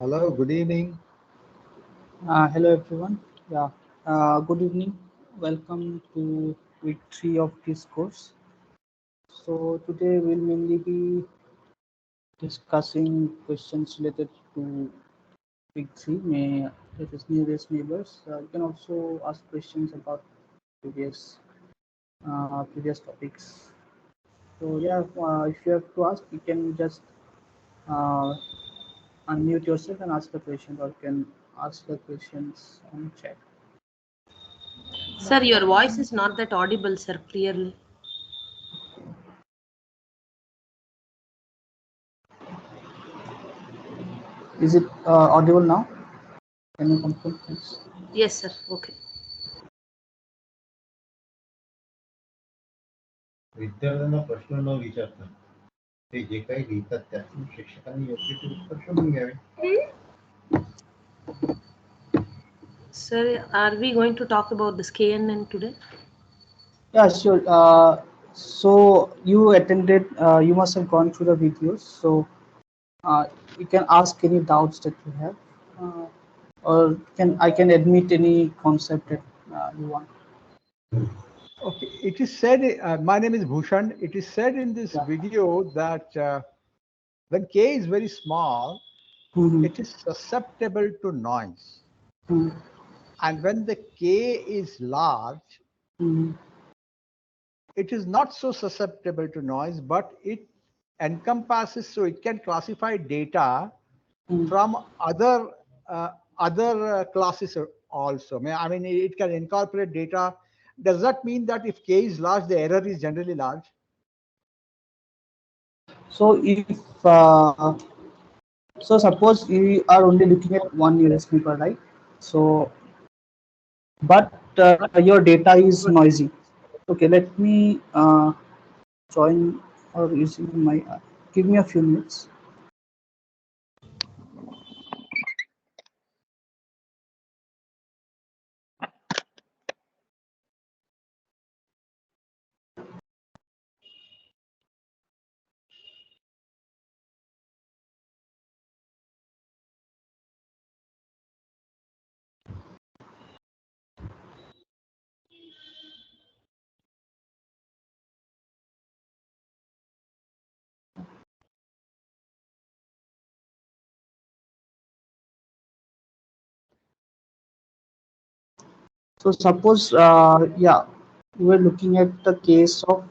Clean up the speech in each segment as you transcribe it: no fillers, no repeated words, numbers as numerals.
Hello, good evening. Hello everyone. Yeah, good evening. Welcome to week 3 of this course. So today we'll mainly be discussing questions related to week 3, that is nearest neighbors. You can also ask questions about previous topics. So yeah, if you have to ask, you can just uh, unmute yourself and ask the question, or you can ask the questions on chat. Sir, your voice is not that audible, sir, clearly. Is it audible now? Can you confirm, please? Yes, sir. Okay. विद्यार्थ्यांना प्रश्न न विचारता ते जे काही लिहितात त्यातून शिक्षकांनी योग्य ते उत्तर शोधून घ्यावे. Sir, are we going to talk about this KNN today? Yeah, sure. So you attended, you must have gone through the videos. So you can ask any doubts that you have, uh, or I can admit any concept that you want. Okay, it is said, my name is Bhushan. It is said in this Yeah. video that when K is very small, Mhm. it is susceptible to noise. Mhm. And when the K is large, Mhm. it is not so susceptible to noise, but it encompasses, so it can classify data Mhm. from other classes also. I mean, it can incorporate data. Does that mean that if K is large, the error is generally large? So if so, suppose you are only looking at one nearest neighbor, right? So, but your data is noisy. Okay, let me join or using my. Give me a few minutes. So suppose, yeah, we're looking at the case of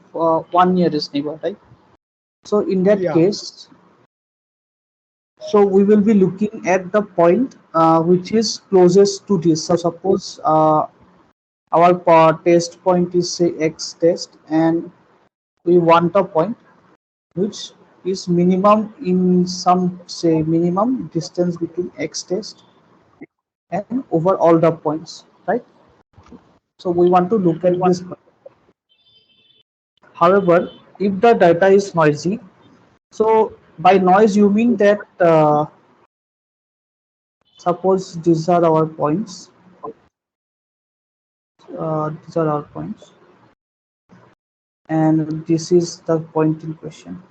one nearest neighbor, right? So in that Yeah. case, so we will be looking at the point which is closest to this. So suppose our test point is say X test, and we want a point which is minimum in some say minimum distance between X test and over all the points, right? So we want to look at this point. However, if the data is noisy, so by noise you mean that suppose these are our points, and this is the point in question.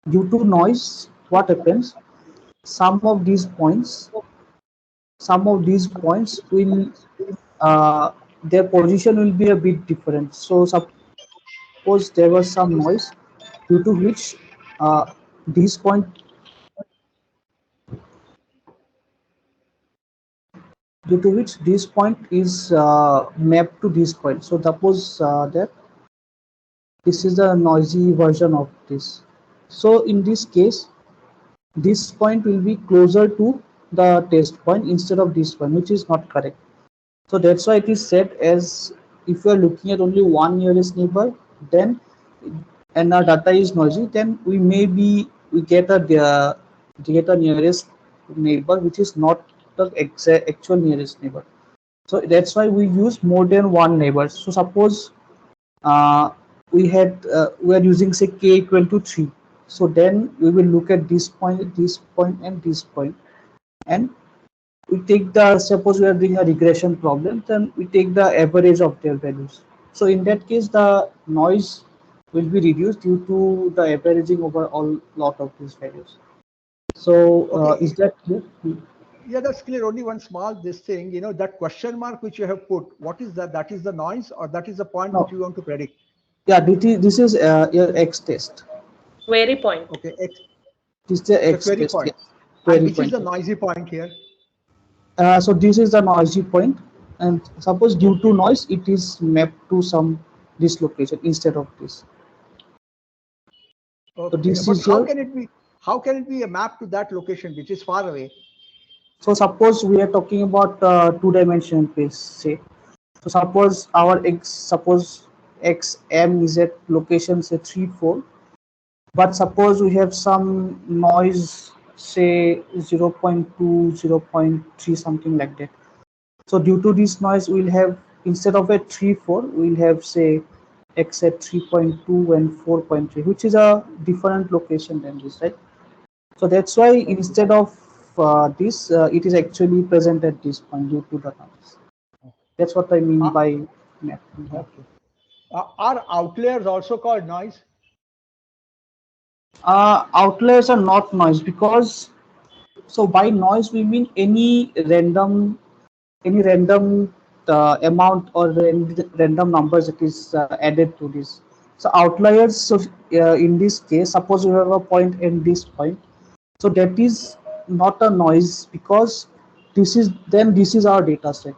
Due to noise, what happens? Some of these points, some of these points will their position will be a bit different. So suppose there was some noise due to which this point due to which this point is mapped to this point. So suppose that this is the noisy version of this. So in this case, this point will be closer to the test point instead of this one, which is not correct. So that's why it is said as if you are looking at only one nearest neighbor, then and our data is noisy, then we get a nearest neighbor which is not the exact actual nearest neighbor. So that's why we use more than one neighbor. So suppose uh, we are using say k equal to 3. So then we will look at this point, and this point, and we take the suppose we are doing a regression problem, then we take the average of their values. So in that case, the noise will be reduced due to the averaging over all lot of these values. So Okay. is that clear? Yeah, that's clear. Only one small this thing, that question mark which you have put, what is that? That is the noise, or that is the point which No. you want to predict? Yeah, this is your X test. Query point. Okay, This is the the X query test. point. Yes. And Query which is point. the noisy point here? So this is the noisy point, and suppose due to Okay. noise, it is mapped to some this location instead of this. So Okay. this But is your. how can it be a map to that location which is far away? So suppose we are talking about two-dimensional space, say. So suppose suppose x m is at location say 3 4, but suppose we have some noise say 0.2 0.3 something like that. So due to this noise, we'll have instead of a 3 4, we'll have say x at 3.2 and 4.3, which is a different location than this, right? So that's why Okay. instead of this, it is actually present at this point due to the noise. That's what I mean Uh, by mapping. Yeah. okay. Are outliers also called noise? Outliers are not noise because so by noise we mean any random amount or random numbers that is added to this. So outliers. So in this case, suppose you have a point and this point. So that is not a noise because this is our data set.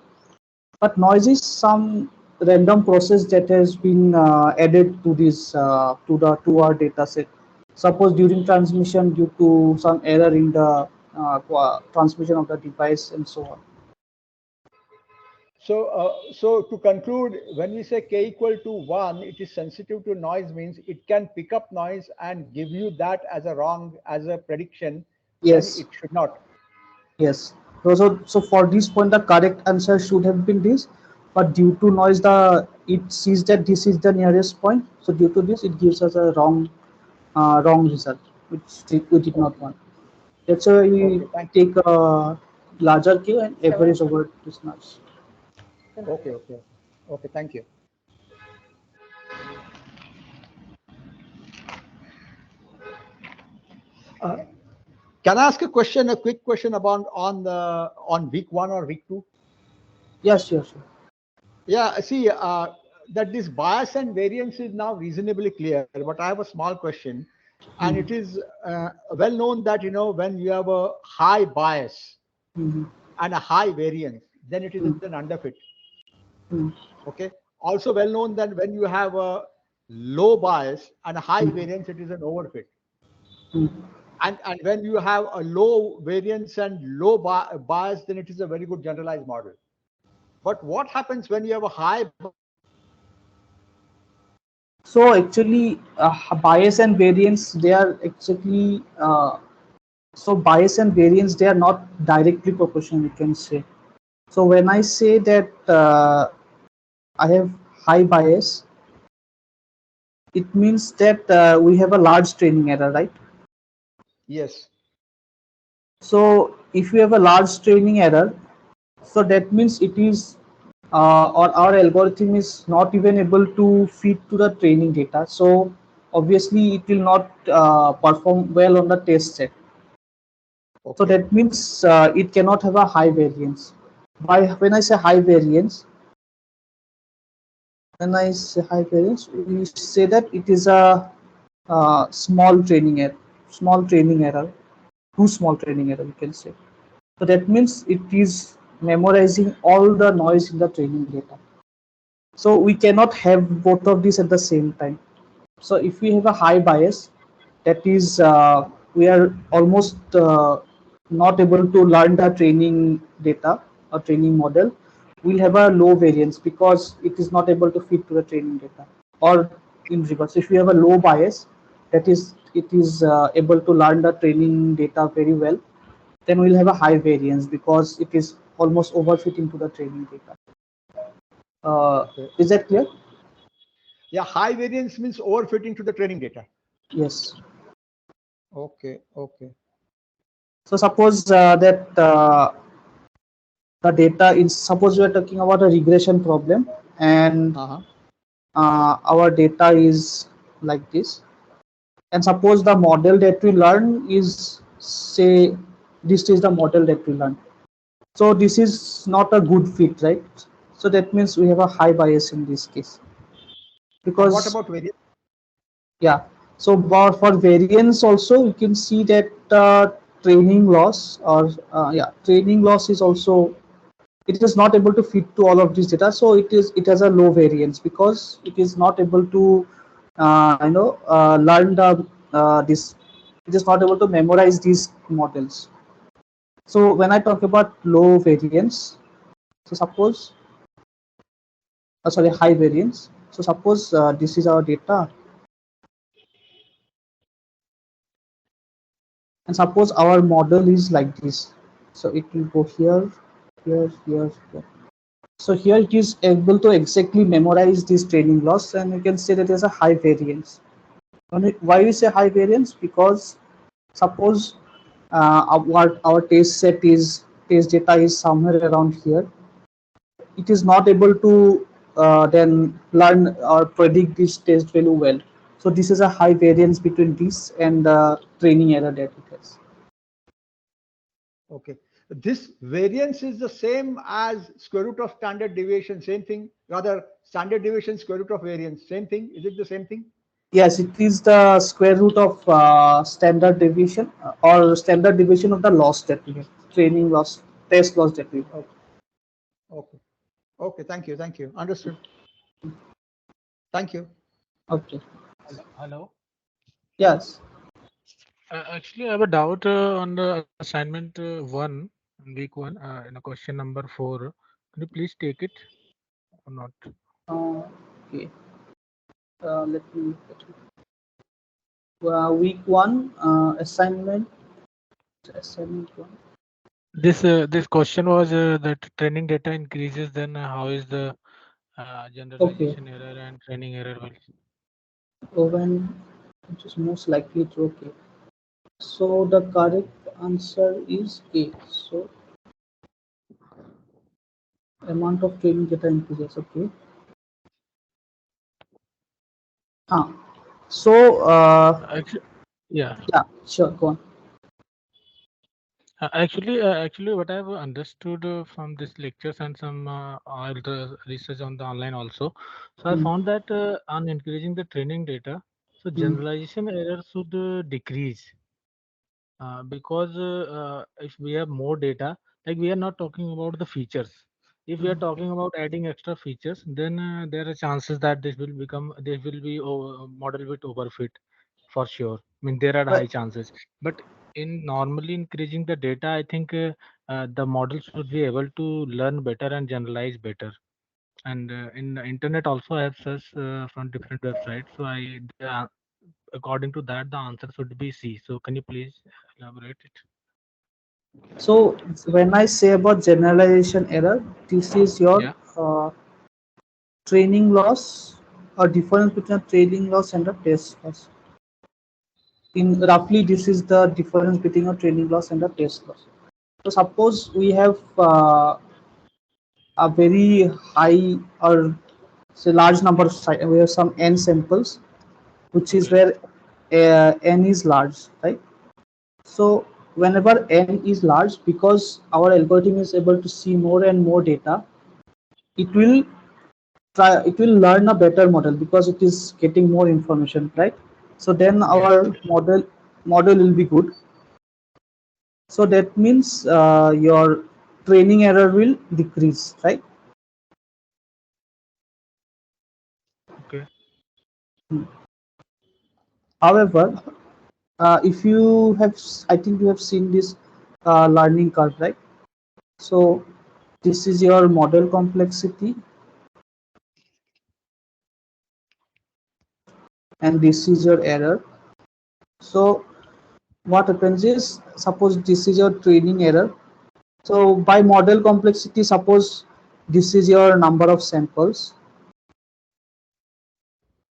But noise is some random process that has been added to this to our data set. Suppose during transmission due to some error in the transmission of the device and so on. So to conclude, when we say k equal to 1, it is sensitive to noise, means it can pick up noise and give you that as a prediction, then Yes, it should not. yes. So for this point, the correct answer should have been this, but due to noise, it sees that this is the nearest point. So due to this, it gives us a wrong result, which we did not Okay. want. That's why we Okay. Thank you. take a larger K and average over this noise. Okay. Okay. Okay. Thank you. Uh, can I ask a quick question about on week 1 or week 2? Yes, yes, sure. Yeah. See, that this bias and variance is now reasonably clear, but I have a small question, and Mhm. it is well known that when you have a high bias Mhm. and a high variance, then it is Mhm. an underfit. Mhm. Okay. Also well known that when you have a low bias and a high Mhm. variance, it is an overfit. Mhm. And when you have a low variance and low bias, then it is a very good generalized model. But what happens when you have a high So actually, bias and variance they are actually so bias and variance they are not directly proportional. You can say. So when I say that I have high bias, it means that we have a large training error, right? yes. So if we have a large training error, so that means it is or our algorithm is not even able to feed to the training data. So obviously it will not perform well on the test set. So Okay. that means it cannot have a high variance. By when I say high variance, we say that it is a small training error, too small training error, we can say. So that means it is memorizing all the noise in the training data. So we cannot have both of these at the same time. So if we have a high bias, that is we are almost not able to learn the training data or training model. We'll have a low variance because it is not able to fit to the training data. Or in reverse, if we have a low bias, that is it is able to learn the training data very well, then we'll have a high variance because it is almost overfitting to the training data. Okay. Is that clear? Yeah, high variance means overfitting to the training data. Yes. Okay. Okay. So suppose that the data is, suppose we are talking about a regression problem and Uh-huh. our data is like this, and suppose the model that we learn is say this is the model that we learned. So this is not a good fit, right? So that means we have a high bias in this case. And what Because about variance? yeah, so for variance also we can see that training loss or training loss is also, it is not able to fit to all of this data, so it has a low variance because it is not able to learn the this, it is not able to memorize these models. So when I talk about low variance, so suppose sorry, high variance, so suppose this is our data, and suppose our model is like this, so it will go here, here, here, here. So here it is able to exactly memorize this training loss, and you can say that there's a high variance. Why we say high variance? Because suppose our test data is somewhere around here, it is not able to then learn or predict this test value well. So this is a high variance between this and the training error that it has. Okay. This variance is the same as square root of standard deviation, same thing. Rather, standard deviation, square root of variance, same thing. Is it the same thing? Yes, it is the square root of standard deviation or standard deviation of the loss that we have, training loss, test loss that we have. Okay. Okay. Okay. Thank you. Thank you. Understood. Thank you. Okay. Hello. Yes. Actually, I have a doubt on the assignment one, week one, in a question number 4. Can you please take it or not? Okay. Let me look at it. Week one assignment one. This question was that training data increases, then how is the Okay. generalization error and training error will? When it is most likely to okay. So the correct answer is A. So amount of training data increases. Okay. Huh. So Actually, yeah. yeah, sure, go on. Actually, what I've understood from these lectures and some all the research on the online also, so I Hmm. found that on increasing the training data, so Hmm. generalization error should decrease because if we have more data, like we are not talking about the features. If we are talking about adding extra features, then there are chances that this will be model with overfit for sure. I mean, there are But high chances. But in normally increasing the data, I think the model should be able to learn better and generalize better. And in the internet also I have searched from different websites. So according to that, the answer should be C. So can you please elaborate it? so when I say about generalization error, this is your Yeah. training loss or difference between a training loss and a test loss. In roughly, this is the difference between a training loss and a test loss. So suppose we have a very high or say large number of we have some n samples, which is Okay. where n is large, right? So whenever n is large, because our algorithm is able to see more and more data, it will it will learn a better model because it is getting more information, right? So then Yes. our model will be good. So that means your training error will decrease, right? Okay. However, if you have, I think you have seen this learning curve, right? So this is your model complexity, and this is your error. So what happens is, suppose this is your training error. So by model complexity, suppose this is your number of samples,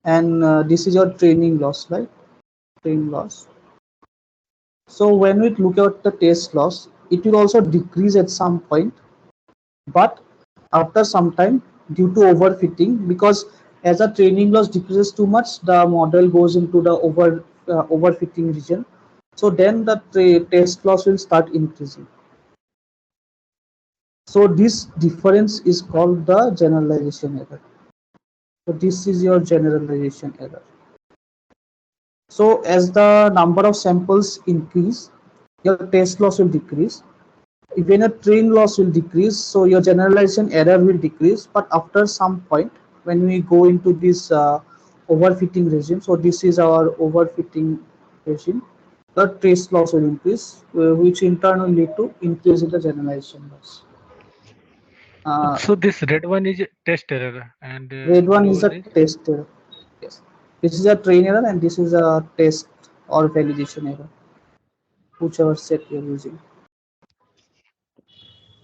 and this is your training loss, right? Training loss. So when we look at the test loss, it will also decrease at some point, but after some time, due to overfitting, because as the training loss decreases too much, the model goes into the overfitting region. So then the test loss will start increasing. So this difference is called the generalization error. So this is your generalization error. So as the number of samples increase, your test loss will decrease. Even a train loss will decrease, so your generalization error will decrease. But after some point, when we go into this overfitting regime, so this is our overfitting regime, the test loss will increase, which in turn will lead to increase in the generalization loss. So this red one is test error and Red one blue is a one is test error. Yes, this is a train error and this is a test or validation error, whichever set you are using.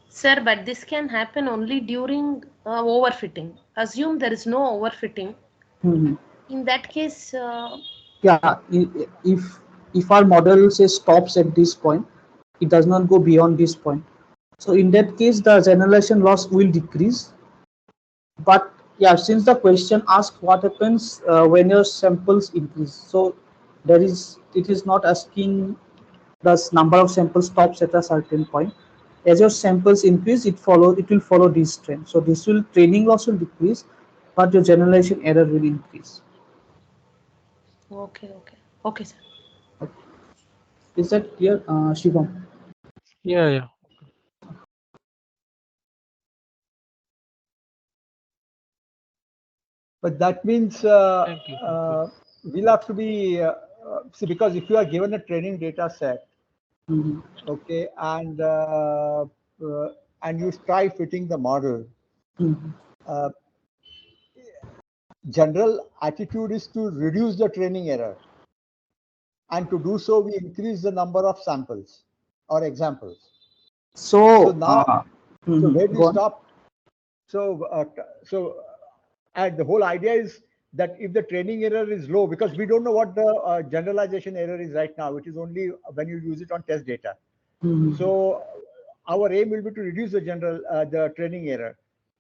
Sir, but this can happen only during overfitting. Assume there is no overfitting. Hmm. In that case, Yeah, if our model say stops at this point, it does not go beyond this point. So in that case, the generalization loss will decrease. But yeah, since the question asks what happens when your samples increase, so it is not asking the number of samples stops at a certain point. As your samples increase, it will follow this trend. So this will training loss will decrease, but your generalization error will increase. okay, okay, okay, sir. Okay. Is that clear, Shivam? yeah. But that means Thank you. Thank you. we'll have to be see, because if you are given a training data set, Mhm. okay, and you try fitting the model, Mhm. uh, general attitude is to reduce the training error, and to do so we increase the number of samples or examples. So So, now, so where do you go on. stop? So and the whole idea is that if the training error is low, because we don't know what the generalization error is right now, it is only when you use it on test data. Mhm. So our aim will be to reduce the training error.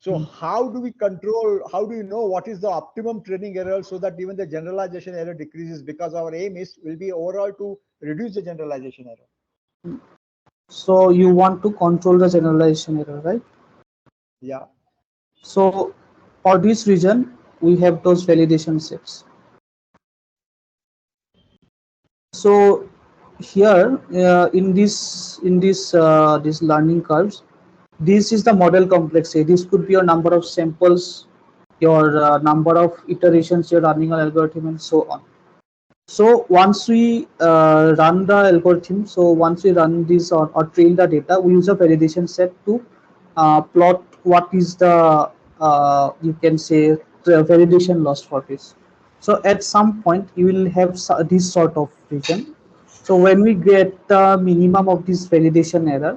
So how do we control, how do you know what is the optimum training error so that even the generalization error decreases? Because our aim will be overall to reduce the generalization error. So you want to control the generalization error, right? Yeah. So for this reason, we have those validation sets. So here in this learning curves, this is the model complexity. This could be your number of samples, your number of iterations you're running an algorithm, and so on. So once we run the algorithm, so once we run this or train the data, we use a validation set to plot what is the you can say the validation loss for this. So at some point you will have this sort of region. So when we get the minimum of this validation error,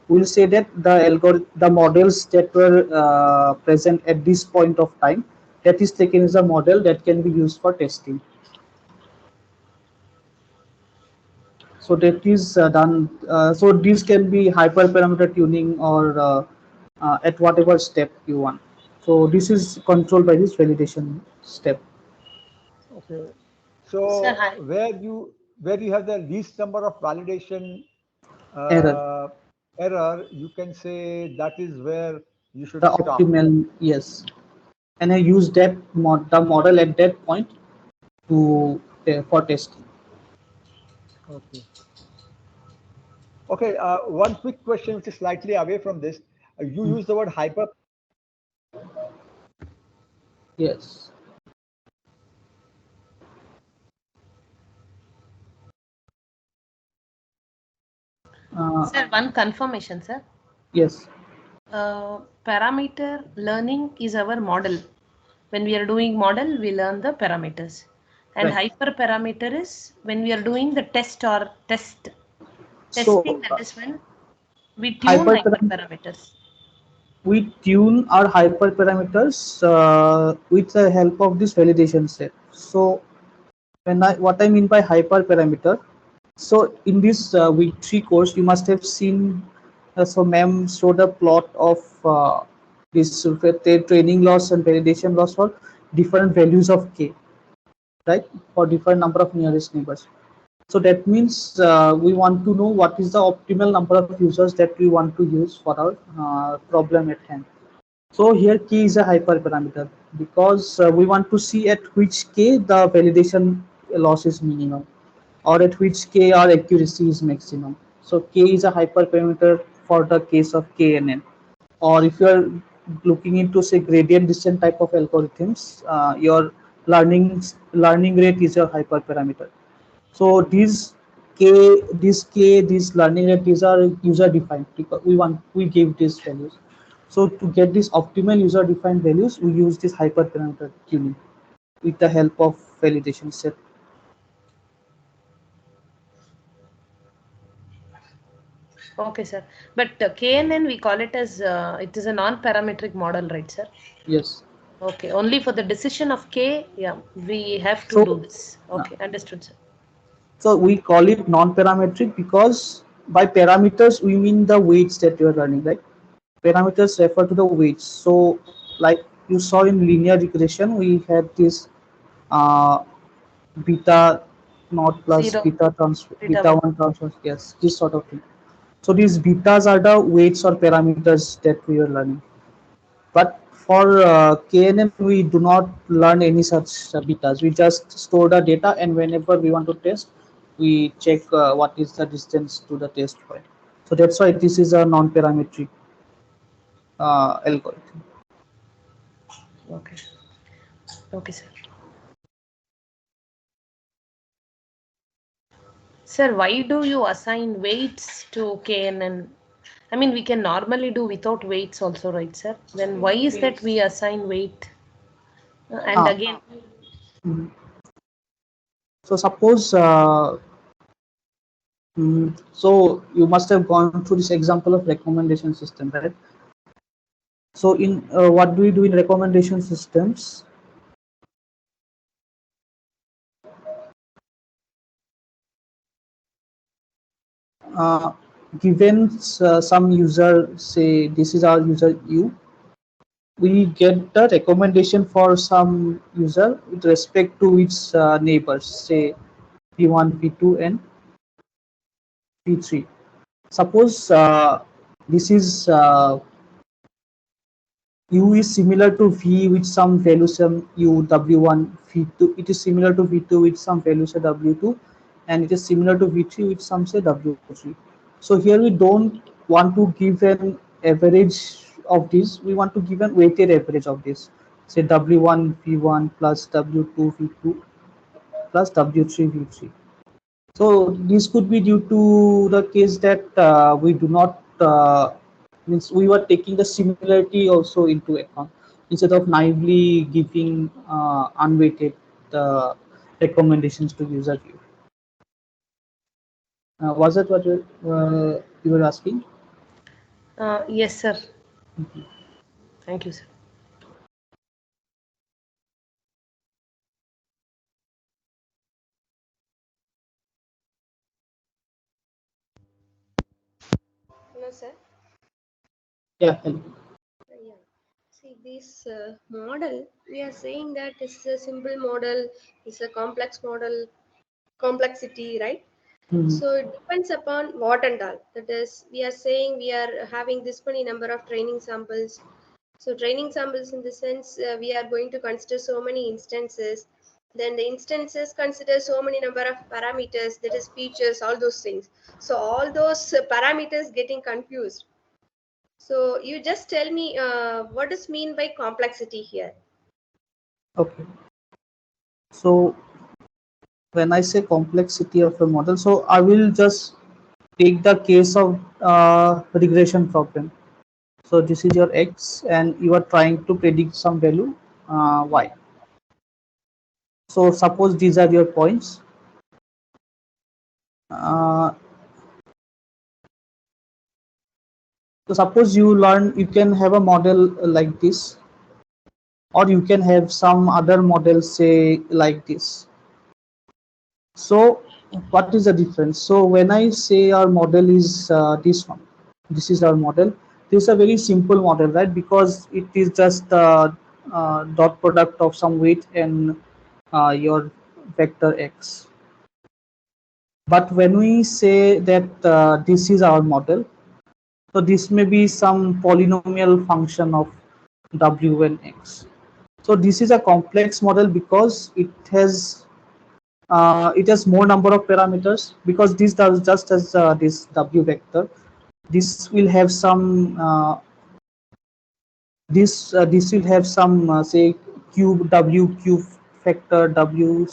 we'll say that the models that were present at this point of time, that is taken as a model that can be used for testing. So that is done. So this can be hyperparameter tuning or at whatever step you want. So this is controlled by this validation step. Okay. Sir, So hi. where you have the least number of validation Error. uh, error, you can say that is where you should The stop. optimal, yes. And I use the model at that point to for testing. Okay. Okay. One quick question, which is slightly away from this. You use the word hyper. Yes. Sir, one confirmation, sir. Yes. Parameter learning is our model. When we are doing model, we learn the parameters. And Right. hyperparameter is when we are doing the test or test testing, So that is when we tune hyperparameter. hyperparameters. We tune our hyperparameters with the help of this validation set. So what I mean by hyperparameter, so in this week 3 course you must have seen, so ma'am showed a plot of this training loss and validation loss for different values of k, right, for different number of nearest neighbors. So that means we want to know what is the optimal number of users that we want to use for our problem at hand. So here k is a hyperparameter because we want to see at which k the validation loss is minimum or at which k our accuracy is maximum. So k is a hyperparameter for the case of KNN. Or if you are looking into say gradient descent type of algorithms, your learning rate is your hyperparameter. So these learning rate, these are user defined because we give these values. So to get these optimal user defined values, we use this hyperparameter tuning with the help of validation set. Okay, sir. But KNN, we call it as, it is a non-parametric model, right, sir? Yes. Okay, only for the decision of K, yeah, we have to So do this. Okay, understood, sir. so we call it non-parametric because by parameters we mean the weights that you are learning, right? Parameters refer to the weights. So like you saw in linear regression, we had this uh, beta naught plus Zero, beta beta 1. 1 transfer, yes, this sort of thing. So these betas are the weights or parameters that we are learning. But for KNN, we do not learn any such betas. We just store the data, and whenever we want to test, we check what is the distance to the test point. So that's why this is a non-parametric algorithm. Okay. Okay, sir. Sir, why do you assign weights to KNN? I mean, we can normally do without weights also, right, sir? Then why is that we assign weight? And Ah, again, mhm. So suppose, so you must have gone through this example of recommendation system, right? So in what do we do in recommendation systems? Uh, Given some user, say this is our user U, we get the recommendation for some user with respect to its neighbors, say P1, P2, and P3. Suppose this is U is similar to V with some value some U W1 V2. It is similar to V2 with some value say W2, and it is similar to V3 with some say W3. So here we don't want to give an average of this. We want to give an weighted average of this. Say W1 V1 plus W2 V2 plus W3 V3. So this could be due to the case that we do not means we were taking the similarity also into account instead of naively giving unweighted recommendations to user view. Was that what you were asking? yes, sir. Thank you, sir. Hello, sir. Yeah. Hello. Yeah. See, this model, we are saying that it's a simple model, it's a complex model, complexity, right? Mhm. So it depends upon what and all. That is, we are saying we are having this many number of training samples. So training samples in the sense we are going to consider so many instances. Then the instances consider so many number of parameters, that is features, all those things. So all those parameters getting confused. So you just tell me what is mean by complexity here. Okay. So when I say complexity of a model, so I will just take the case of regression problem. So this is your x, and you are trying to predict some value y. So suppose these are your points. Uh, so suppose you can have a model like this, or you can have some other model say like this. So what is the difference? So when I say our model is this one, this is our model. This is a very simple model, right? Because it is just dot product of some weight and your vector x. But when we say that this is our model, so this may be some polynomial function of w and x. So this is a complex model because it has more number of parameters, because this does just as this w vector. This will have some this will have some say cube w cube factor, w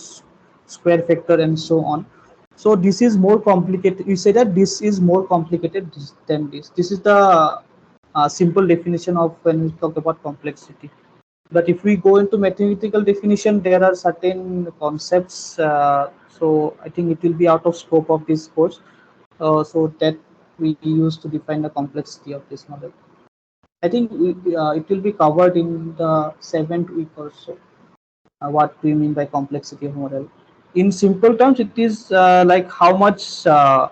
square factor, and so on. So this is more complicated. You say that this is more complicated than this. This is the simple definition of when we talk about complexity. But if we go into mathematical definition, there are certain concepts. So I think it will be out of scope of this course. So that we use to define the complexity of this model. I think it will be covered in the 7th week or so. What do you mean by complexity of model? In simple terms, it is like how much your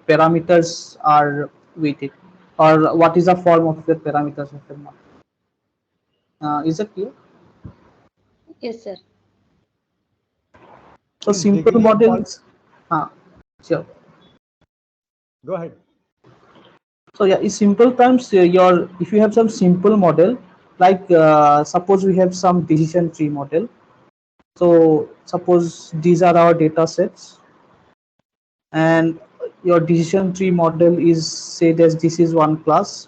parameters are weighted, or what is the form of your parameters of your model. Is it clear? Yes, sir. So In simple degree of models. Sure. Go ahead. So yeah, in simple terms, your if you have some simple model, like suppose we have some decision tree model. So suppose these are our data sets, and your decision tree model is said as this is one class,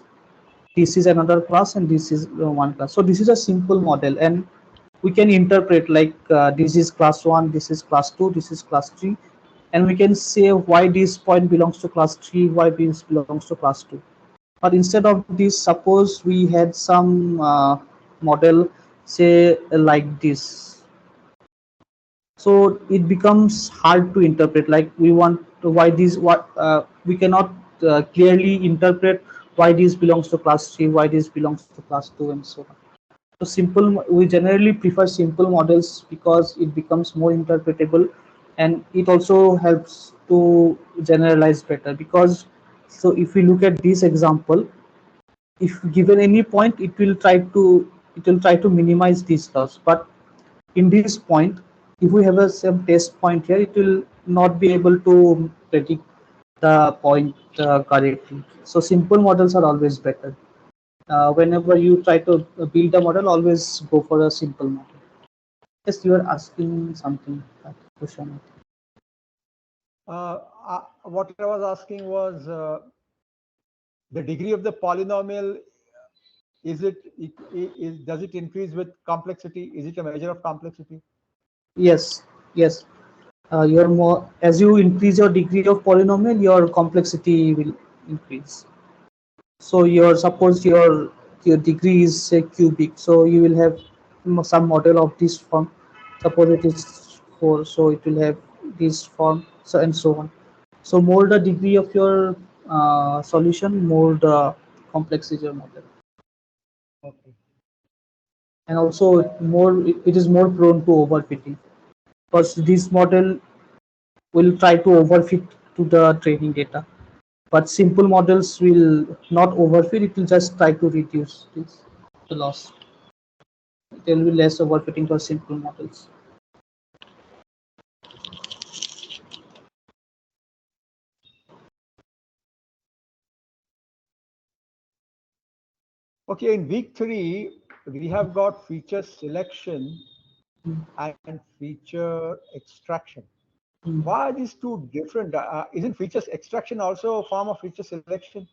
this is another class, and this is one class. So this is a simple model, and we can interpret like this is class 1, this is class 2, this is class 3, and we can say why this point belongs to class 3, why this belongs to class 2. But instead of this, suppose we had some model say like this. So it becomes hard to interpret, like we want to why this, what we cannot clearly interpret why this belongs to class 3, why this belongs to class 2, and so on. So simple, we generally prefer simple models because it becomes more interpretable, and it also helps to generalize better. Because so if we look at this example, if given any point, it will try to minimize these loss. But in this point, if we have a some test point here, it will not be able to predict the point correctly. So simple models are always better. Whenever you try to build a model, always go for a simple model. Yes, you are asking something, question. What I was asking was the degree of the polynomial. Does it increase with complexity? Is it a measure of complexity? Yes, yes. You're more, as you increase your degree of polynomial, your complexity will increase. So your suppose your degree is say cubic, so you will have some model of this form. Suppose it is 4, so it will have this form, so and so on. So more the degree of your solution, more the complex is your model. Okay. And also more, it is more prone to overfitting, because this model will try to overfit to the training data. But simple models will not overfit, it will just try to reduce this, the loss. There will be less overfitting for simple models. Okay, in week 3, we have got feature selection and feature extraction. Why are these two different? Isn't features extraction also a form of feature selection?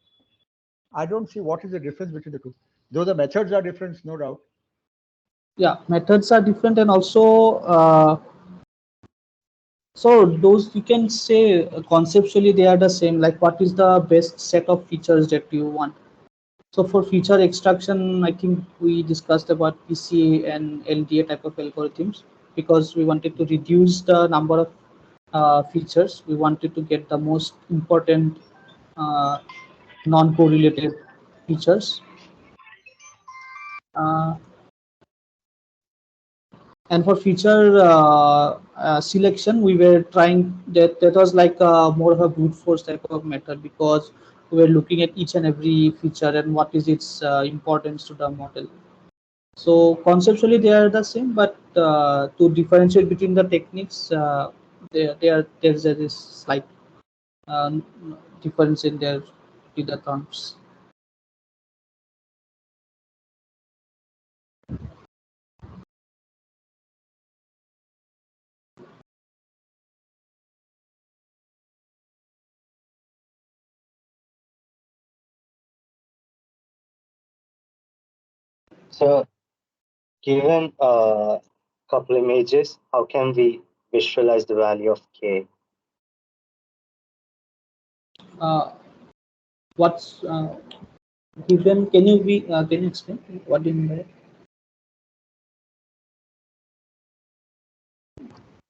I don't see what is the difference between the two. Though the methods are different, no doubt. Yeah, methods are different, and also so those you can say conceptually they are the same. Like what is the best set of features that you want? So for feature extraction, I think we discussed about PCA and LDA type of algorithms, because we wanted to reduce the number of features. We wanted to get the most important uh, non-correlated features. Uh, and for feature selection, we were trying that was like more of a brute force type of method, because we were looking at each and every feature and what is its importance to the model. So conceptually they are the same, but to differentiate between the techniques, there's a this slight difference in their with the terms. So, given a couple images, how can we visualize the value of k? What's given? Can you explain what do you mean by it?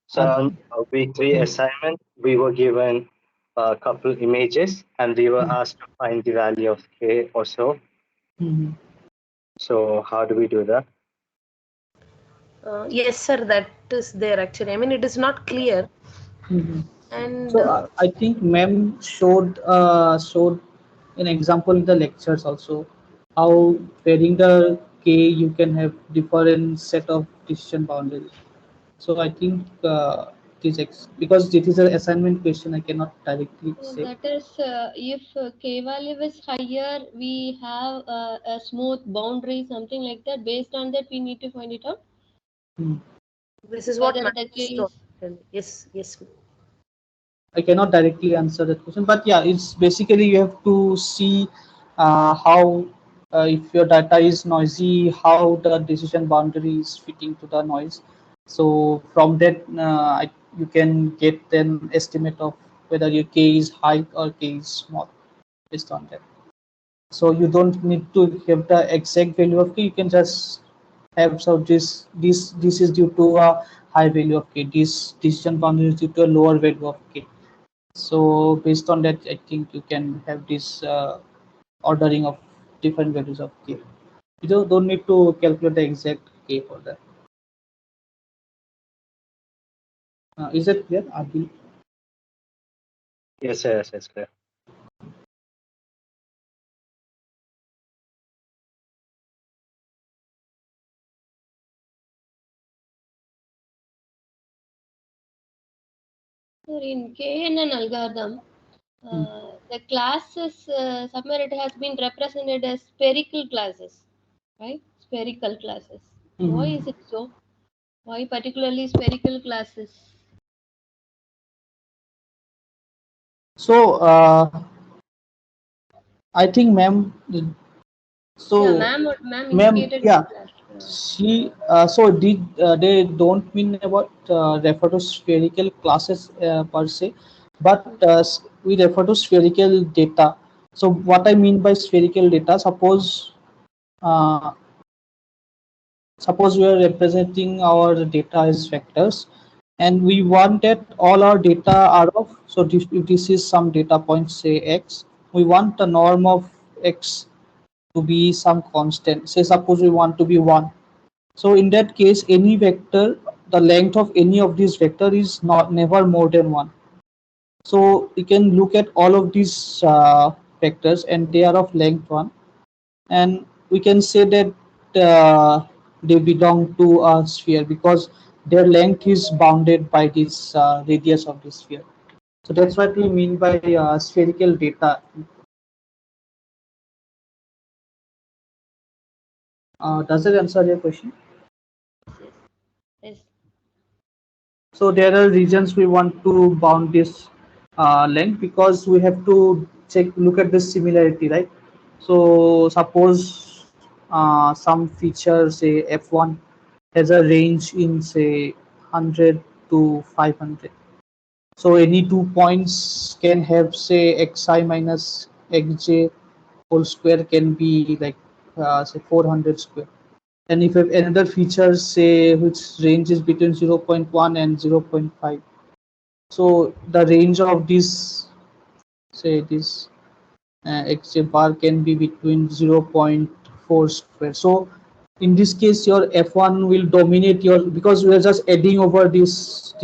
So, on week 3 assignment, we were given a couple images and we were asked to find the value of k or so. Mhm. So, how do we do that? Yes, sir, that is there actually. I mean, it is not clear. Mhm. And So I think ma'am showed an example in the lectures also how varying the k you can have different set of decision boundaries. So I think because it is an assignment question, I cannot directly So say. that is, if k value is higher, we have a smooth boundary, something like that. Based on that, we need to find it out Hmm. this is what whether Matt the is k told. is. Yes, yes. I cannot directly answer that question, but yeah, it's basically you have to see how if your data is noisy, how the decision boundary is fitting to the noise. So from that, you can get an estimate of whether your k is high or k is small based on that. So you don't need to have the exact value of k. You can just have so this is due to a high value of k. This decision boundary is due to a lower value of k. So based on that, I think you can have this ordering of different values of k. You don't need to calculate the exact k for that. Is that clear, Adil? Yes, yes, yes, clear. So in KNN algorithm, the classes somewhere it has been represented as spherical classes, right? Spherical classes. Why Mhm. is it so? Why particularly spherical classes? So I think, ma'am. Yeah, So, ma'am ma'am, indicated yeah, with that. she so did they don't mean about refer to spherical classes per se, but we refer to spherical data. So what I mean by spherical data, uh, suppose we are representing our data as vectors, and we want that all our data are of, so if this is some data point, say x, we want the norm of x to be some constant, say suppose we want to be 1. So in that case, any vector, the length of any of these vector is not never more than 1. So we can look at all of these vectors and they are of length 1, and we can say that they belong to a sphere because their length is bounded by this radius of the sphere. So that's what we mean by spherical data. Does that answer your question? Yes, yes. So there are regions we want to bound this length because we have to look at the similarity, right? So suppose some feature, say f1, has a range in say 100 to 500. So any 2 points can have say xi minus xj whole square can be like say 400 square. And if you have another feature, say which ranges between 0.1 and 0.5, so the range of this, say this xj bar can be between 0.4 square. So in this case, your f1 will dominate your, because we are just adding over these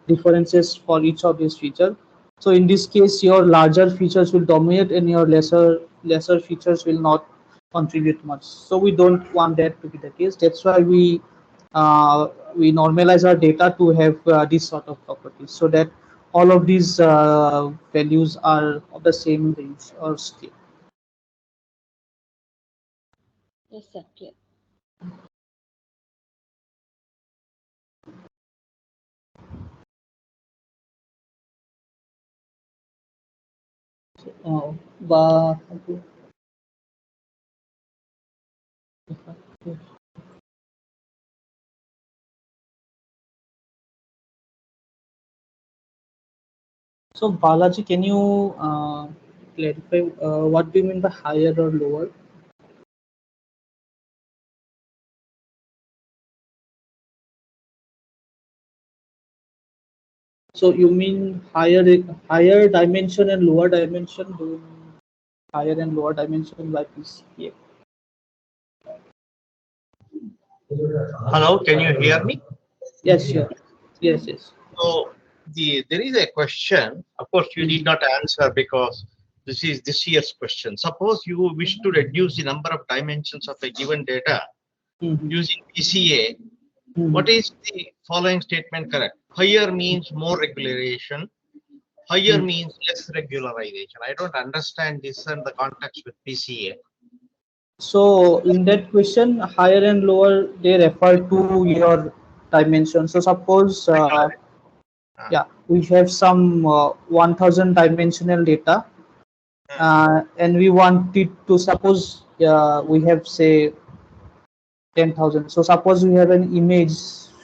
differences for each of these features. So in this case, your larger features will dominate and your lesser features will not contribute much. So we don't want that to be the case. That's why we we normalize our data to have this sort of properties, so that all of these values are of the same range or scale. Yes, sir. Clear. Okay. So Balaji, can you clarify what do you mean by higher or lower? So you mean higher dimension and lower dimension? Do you mean higher and lower dimension by PCA? Hello, can you hear me? Yes, sure. Yes. So there is a question. Of course, you need not answer because this is this year's question. Suppose you wish to reduce the number of dimensions of a given data using PCA. What is the following statement correct? Higher means more regularization. Higher means less regularization. I don't understand this in the context with PCA. So in that question, higher and lower, they refer to your dimension. So suppose, yeah, we have some 1000 dimensional data, and we want it to, suppose we have say 10,000. So suppose we have an image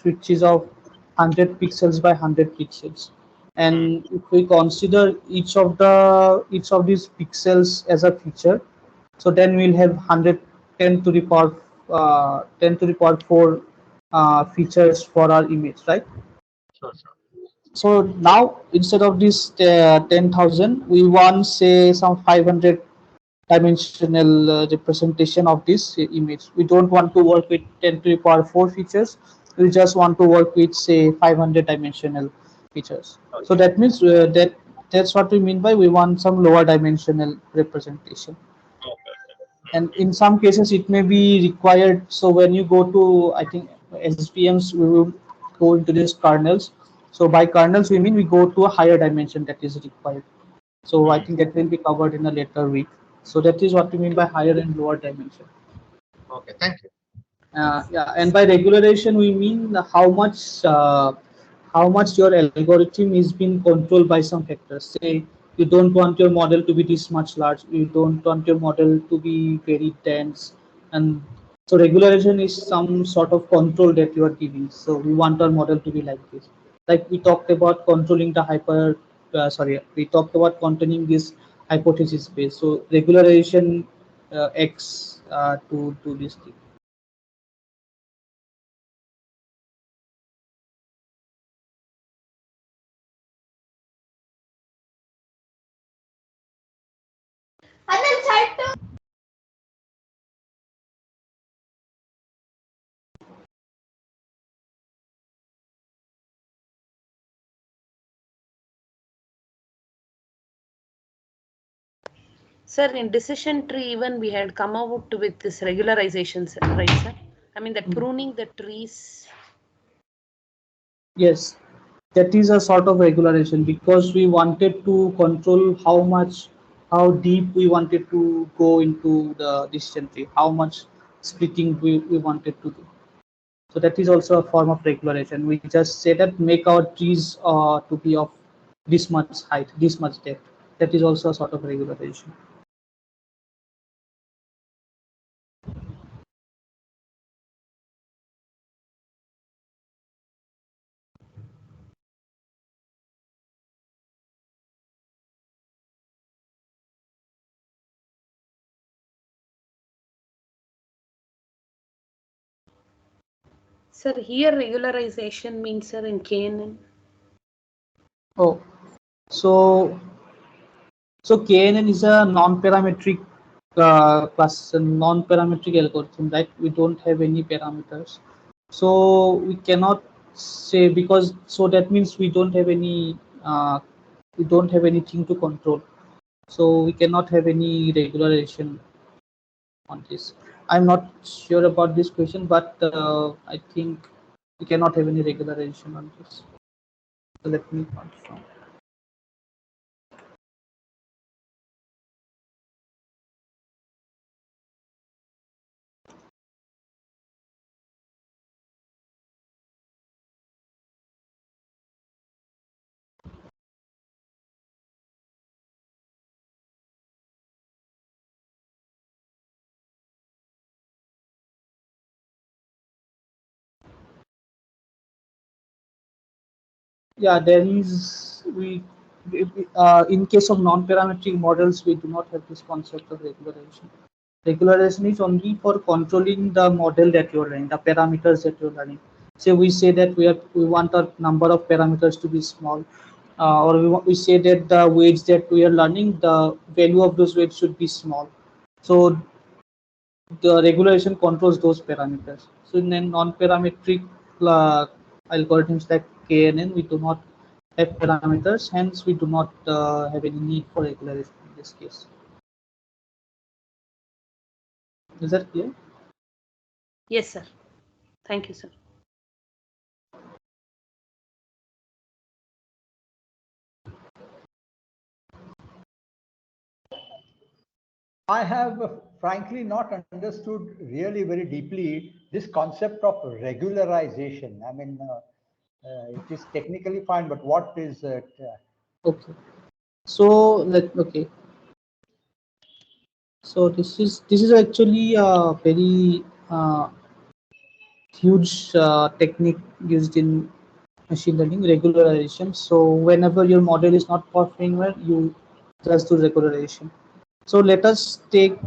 which is of 100 pixels by 100 pixels, and if we consider each of these pixels as a feature, so then we'll have 110 to the power 10 to the power 4 features for our image, right? Sure. So now instead of this 10,000, we want say some 500 dimensional representation of this image. We don't want to work with 10 to the power 4 features. We just want to work with say 500 dimensional features. Okay. So that means that's what we mean by we want some lower dimensional representation. And in some cases it may be required. So when you go to, I think, SPMs, we will go into these kernels. So by kernels we mean we go to a higher dimension that is required. So I think that will be covered in a later week. So that is what we mean by higher and lower dimension. Okay, thank you. Yeah, and by regularization we mean how much your algorithm is being controlled by some factors. Say you don't want your model to be this much large, you don't want your model to be very dense, and so regularization is some sort of control that you are giving. So we want our model to be like this. Like we talked about controlling the we talked about containing this hypothesis space. So regularization X to this thing. Sir, in decision tree even we had come out with this regularization, right, sir? I mean that pruning the trees. Yes, that is a sort of regularization because we wanted to control how deep we wanted to go into the decision tree, how much splitting we wanted to do. So that is also a form of regularization. We just say that make our trees to be of this much height, this much depth. That is also a sort of regularization. Sir, here regularization means, sir, in KNN. Oh, so KNN is a non-parametric non-parametric algorithm, right? We don't have any parameters, so we cannot say, because so that means we don't have anything to control. So we cannot have any regularization on this. I'm not sure about this question, but I think We cannot have any regularization on this. So let me confirm. Yeah, there is in case of non-parametric models, we do not have this concept of regularization. Regularization is only for controlling the model that you're running, the parameters that you're running. Say we say that we want a number of parameters to be small, or we say that the weights that we are learning, the value of those weights should be small. So the regulation controls those parameters. So in non-parametric algorithms like KNN, we do not have parameters, hence we do not have any need for regularization in this case. Is that clear? Yes, sir. Thank you, sir. I have frankly not understood really very deeply this concept of regularization. I mean, it is technically fine, but what is it? Okay. So okay. So this is actually a very huge technique used in machine learning, regularization. So whenever your model is not performing well, you just do regularization. So let us take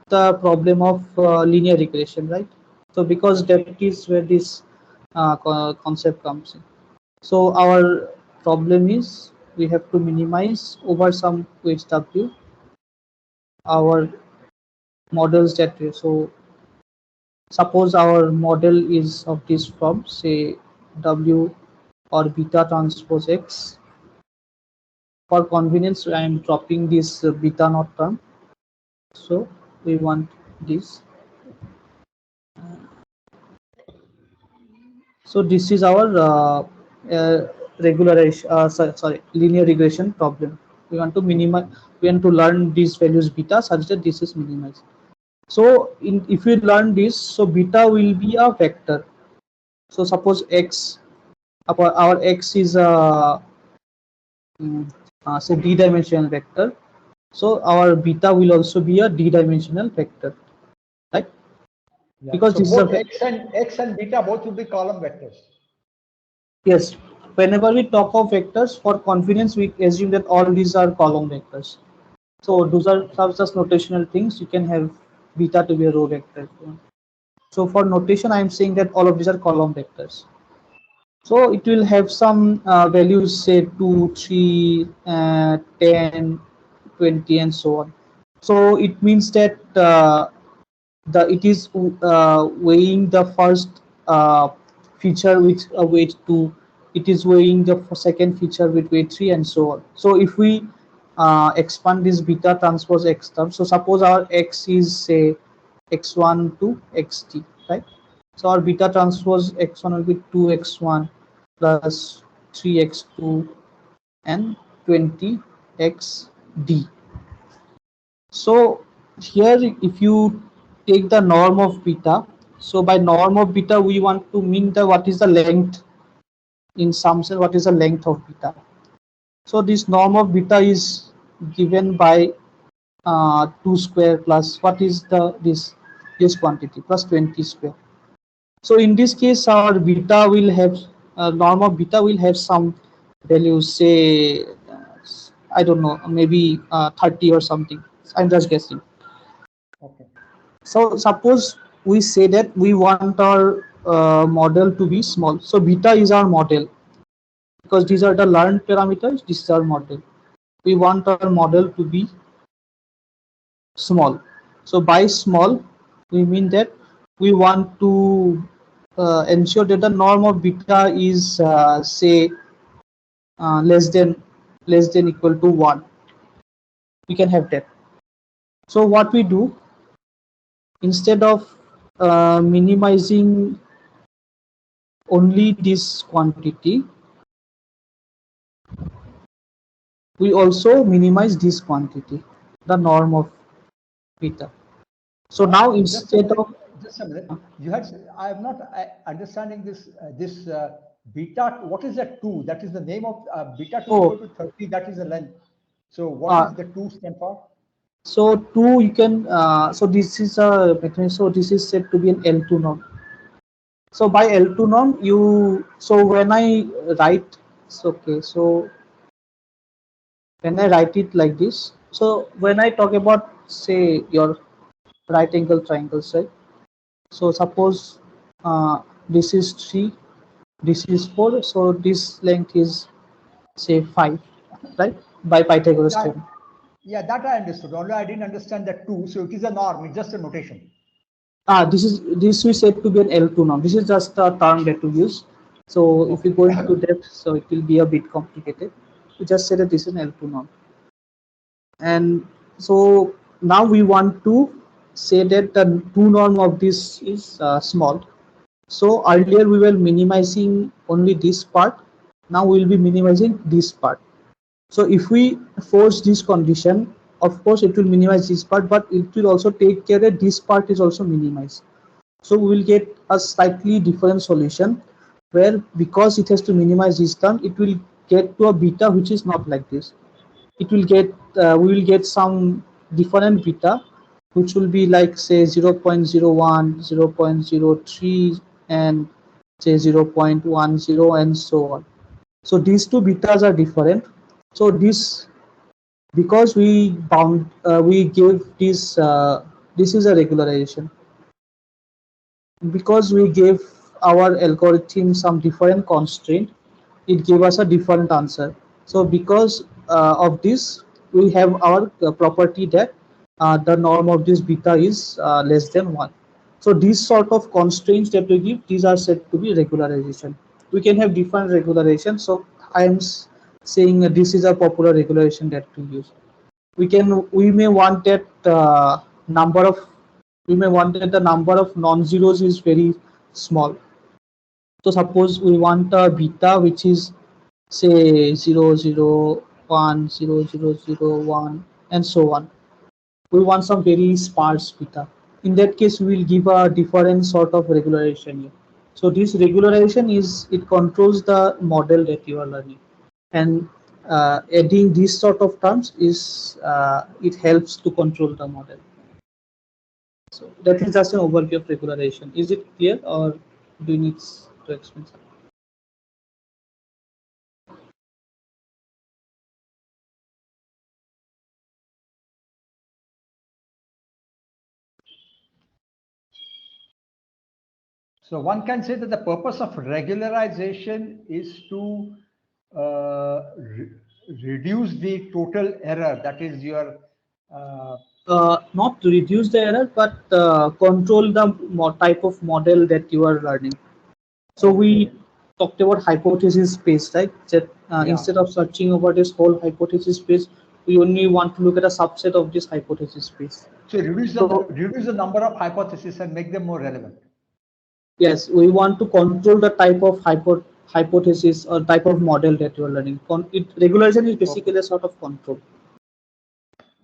the problem of linear regression, right? So because that is where this concept comes in. So our problem is we have to minimize over some weights w our models that way. So suppose our model is of this form, say w or beta transpose x. For convenience, I am dropping this beta naught term. So we want this. So this is our regularization, sorry, linear regression problem. We want to minimize, we want to learn these values beta such that this is minimized. So if we learn this, so beta will be a vector. So suppose x, our x is a say d-dimensional vector. So our beta will also be a d-dimensional vector, right? Yeah. Because So this is a both x and beta both will be column vectors. yes. Whenever we talk of vectors, for convenience, we assume that all these are column vectors. So those are just notational things. You can have beta to be a row vector. So for notation, I am saying that all of these are column vectors. So it will have some values, say 2, 3, 10, 20, and so on. So it means that it is weighing the first feature with a weight 2. It is weighing the second feature with weight 3, and so on. So if we expand this beta transpose x term, so suppose our x is say x1 to xt, right? So our beta transpose x1 will be 2x1 plus 3x2 and 20xd. So here if you take the norm of beta, so by norm of beta we want to mean the what is the length, in some sense what is the length of beta. So this norm of beta is given by 2 square plus what is this quantity plus 20 square. So in this case our beta will have norm of beta will have some value, say I don't know, maybe 30 or something. I'm just guessing. Okay. So suppose we say that we want our model to be small. So beta is our model because these are the learned parameters. This is our model. We want our model to be small. So by small, we mean that we want to ensure that the norm of beta is say less than equal to 1. We can have that. So what we do, instead of minimizing only this quantity, we also minimize this quantity, the norm of beta. So now instead of just a minute, you had I am not understanding this beta. What is that 2? That is the name of beta 2 equal to 30. That is the length. So what is the 2 stand for? So 2 you can so this is a mechanism. So this is said to be an L2 norm. So by L2 norm, so when I write, okay, so when I write it like this, so when I talk about, say, your right angle triangles, right? So suppose this is 3, this is 4, so this length is, say, 5, right? By Pythagoras theorem. Yeah, that I understood. Only I didn't understand that 2. So it is a norm. It's just a notation. This we said to be an L2 norm. This is just a term that we use. So if we go into depth, so it will be a bit complicated. We just say that this is an L2 norm. And so now we want to say that the 2 norm of this is small. So earlier we were minimizing only this part. Now we will be minimizing this part. So if we force this condition, of course it will minimize this part, but it will also take care that this part is also minimized. So we will get a slightly different solution where, because it has to minimize this term, it will get to a beta which is not like this. It will get we will get some different beta which will be like, say, 0.01, 0.03, and say 0.10, and so on. So these two betas are different. So this, because we gave this is a regularization, because we gave our algorithm some different constraint, it gave us a different answer. So because of this, we have our property that the norm of this beta is less than 1. So these sort of constraints that we give, these are said to be regularization. We can have different regularization. So I am saying this is a popular regularization that we use. We may want that number of we may want that the number of non-zeros is very small. So suppose we want a beta which is, say, 0, 0, 1, 0, 0, 0, 1, and so on. We want some very sparse beta. In that case, we will give a different sort of regularization here. So this regularization it controls the model that you are learning, and adding these sort of terms it helps to control the model. So that is just an overview of regularization. Is it clear, or do you need to explain something? So one can say that the purpose of regularization is to reduce the total error. That is your not to reduce the error, but control the type of model that you are learning. So we talked about hypothesis space, right? That instead of searching over this whole hypothesis space, we only want to look at a subset of this hypothesis space. So reduce the number of hypotheses and make them more relevant. Yes, we want to control the type of hypothesis or type of model that you are learning. Regularization is basically a sort of control.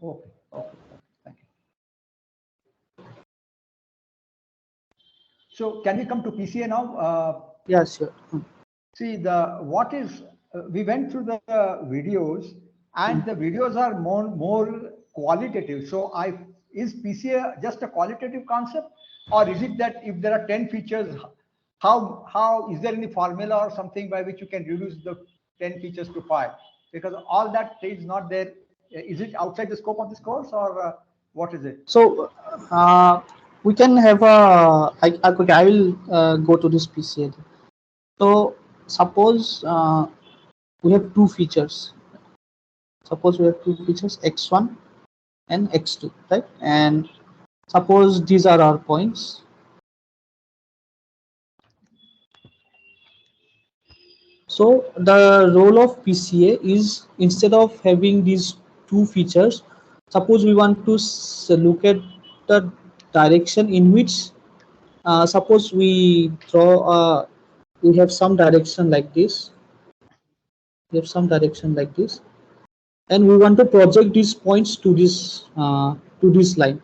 Okay. Thank you. So can we come to PCA now? Yeah, sure. See, we went through the videos, and the videos are more qualitative. So is PCA just a qualitative concept, or is it that if there are 10 features, how is there any formula or something by which you can reduce the 10 features to 5? Because all that is not there. Is it outside the scope of this course, or what is it? So we can have I will go to this PCA. So suppose we have two features. Suppose we have two features, x1 and x2, right? And suppose these are our points. So the role of PCA is, instead of having these two features, suppose we want to look at the direction in which suppose we draw we have some direction like this. We have some direction like this, and we want to project these points to this line.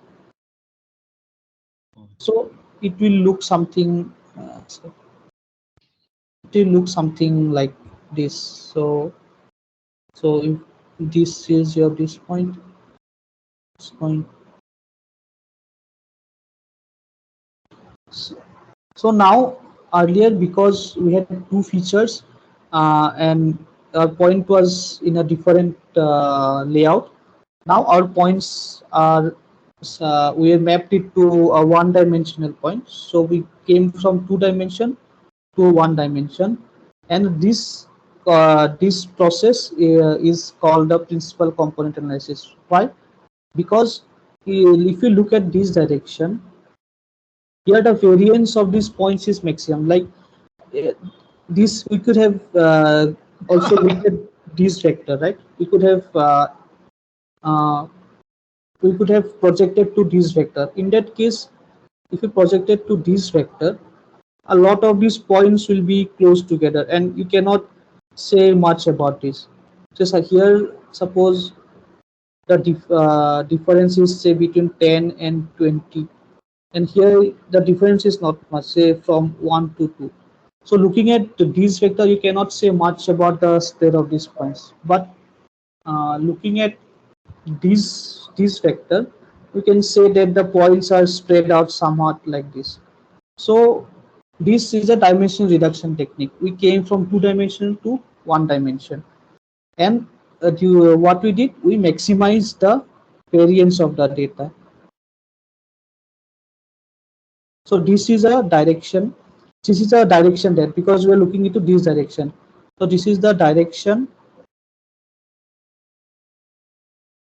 So it will look something. It will look something like this. So if this is your this point, so now earlier, because we had two features and our point was in a different layout, now our points are we have mapped it to a one-dimensional point. So we came from 2 dimension to 1 dimension, and this process is called the principal component analysis. Why? Because if you look at this direction, here the variance of these points is maximum. Like uh, this, we could have also looked at this vector, right? Uh, we could have projected to this vector. In that case, if you projected to this vector, a lot of these points will be close together, and you cannot say much about this. Just here, suppose the difference is say between 10 and 20, and here the difference is not much, say from 1 to 2. So looking at this vector, you cannot say much about the spread of these points, but looking at this vector, we can say that the points are spread out somewhat like this. So this is a dimension reduction technique. We came from 2 dimension to 1 dimension, and what we did, we maximized the variance of the data. So this is a direction. This is a direction that, because we are looking into this direction. So this is the direction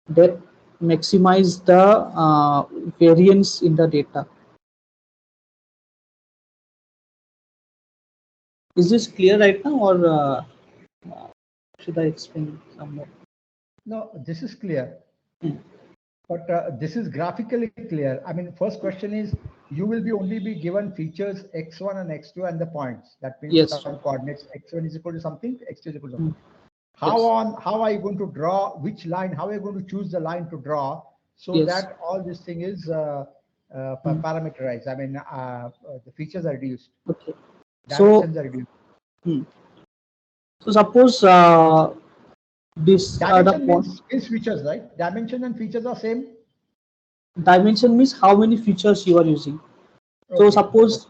that maximize the variance in the data. Is this clear right now, or should I explain some more? No, this is clear. But this is graphically clear. I mean, first question is, you will be only be given features x1 and x2 and the points. That means Yes. some coordinates, x1 is equal to something, x2 is equal to something. Yes. How are you going to draw which line? How are you going to choose the line to draw so Yes. that all this thing is parameterized? I mean, the features are reduced. Okay. Dimensions are reduced. So suppose this Dimension means features, right? Dimension and features are same. Dimension means how many features you are using. So Okay. suppose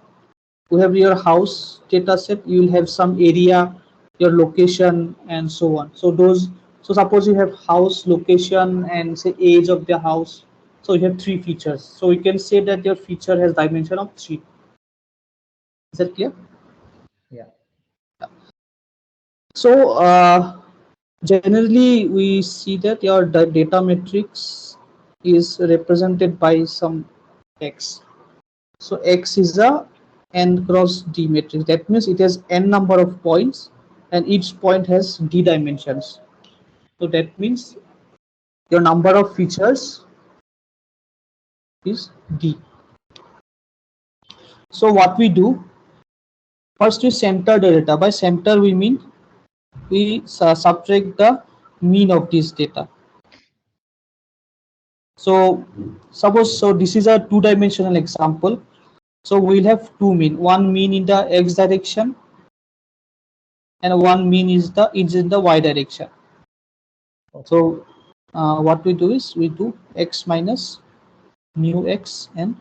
we have your house data set, you will have some area, your location, and so on. So suppose you have house, location, and say age of the house. So you have 3 features. So we can say that your feature has dimension of 3. Is that clear? Yeah. So generally we see that your data matrix is represented by some X. So X is a n cross d matrix. That means it has n number of points, and each point has d dimensions. So that means your number of features is d. So what we do, first we center the data. By center we mean we subtract the mean of this data. So suppose, so this is a 2-dimensional example. So we'll have 2 mean, one mean in the x direction and one mean is in the y direction. Okay. So what we do is we do x minus mu x and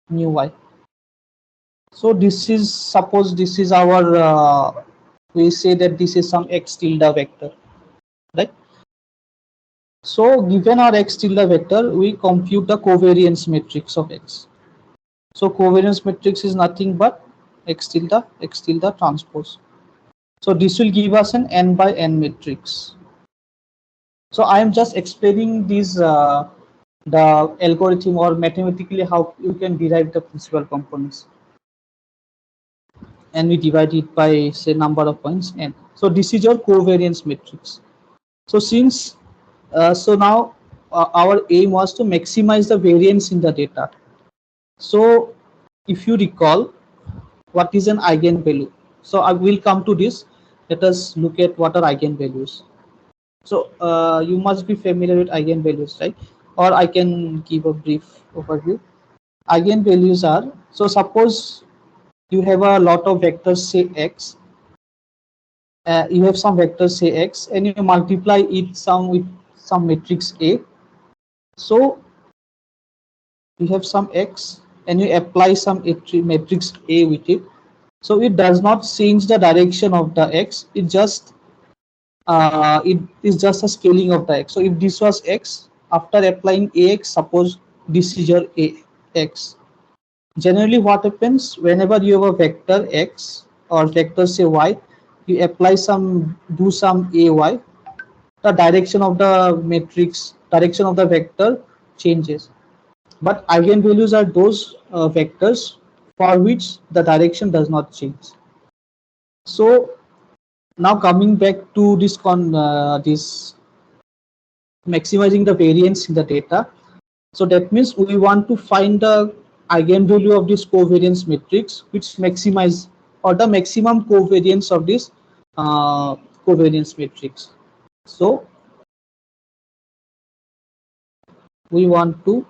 mu y. So this is, suppose this is our we say that this is some x tilde vector, right? So given our x tilde vector, we compute the covariance matrix of x. So covariance matrix is nothing but x tilde transpose. So this will give us an n by n matrix. So I am just explaining these the algorithm or mathematically how you can derive the principal components, and we divide it by say number of points n. So this is your covariance matrix. So since so now our aim was to maximize the variance in the data. So if you recall, what is an eigenvalue? So I will come to this. Let us look at what are eigenvalues. So you must be familiar with eigenvalues, right? Or I can give a brief overview. Eigenvalues are, so suppose you have a lot of vectors, say x. You have some vectors, say x, and you multiply it some with some matrix A. So you have some x and you apply some matrix A with it. So it does not change the direction of the x. It is just a scaling of the x. So if this was x, after applying ax, suppose this is your ax. Generally, what happens whenever you have a vector x or vector say y, you apply do some ay, the direction of the matrix, direction of the vector changes. But eigenvalues are those vectors for which the direction does not change. So now coming back to this maximizing the variance in the data. So that means we want to find the eigenvalue of this covariance matrix which maximize or the maximum covariance of this covariance matrix. So we want to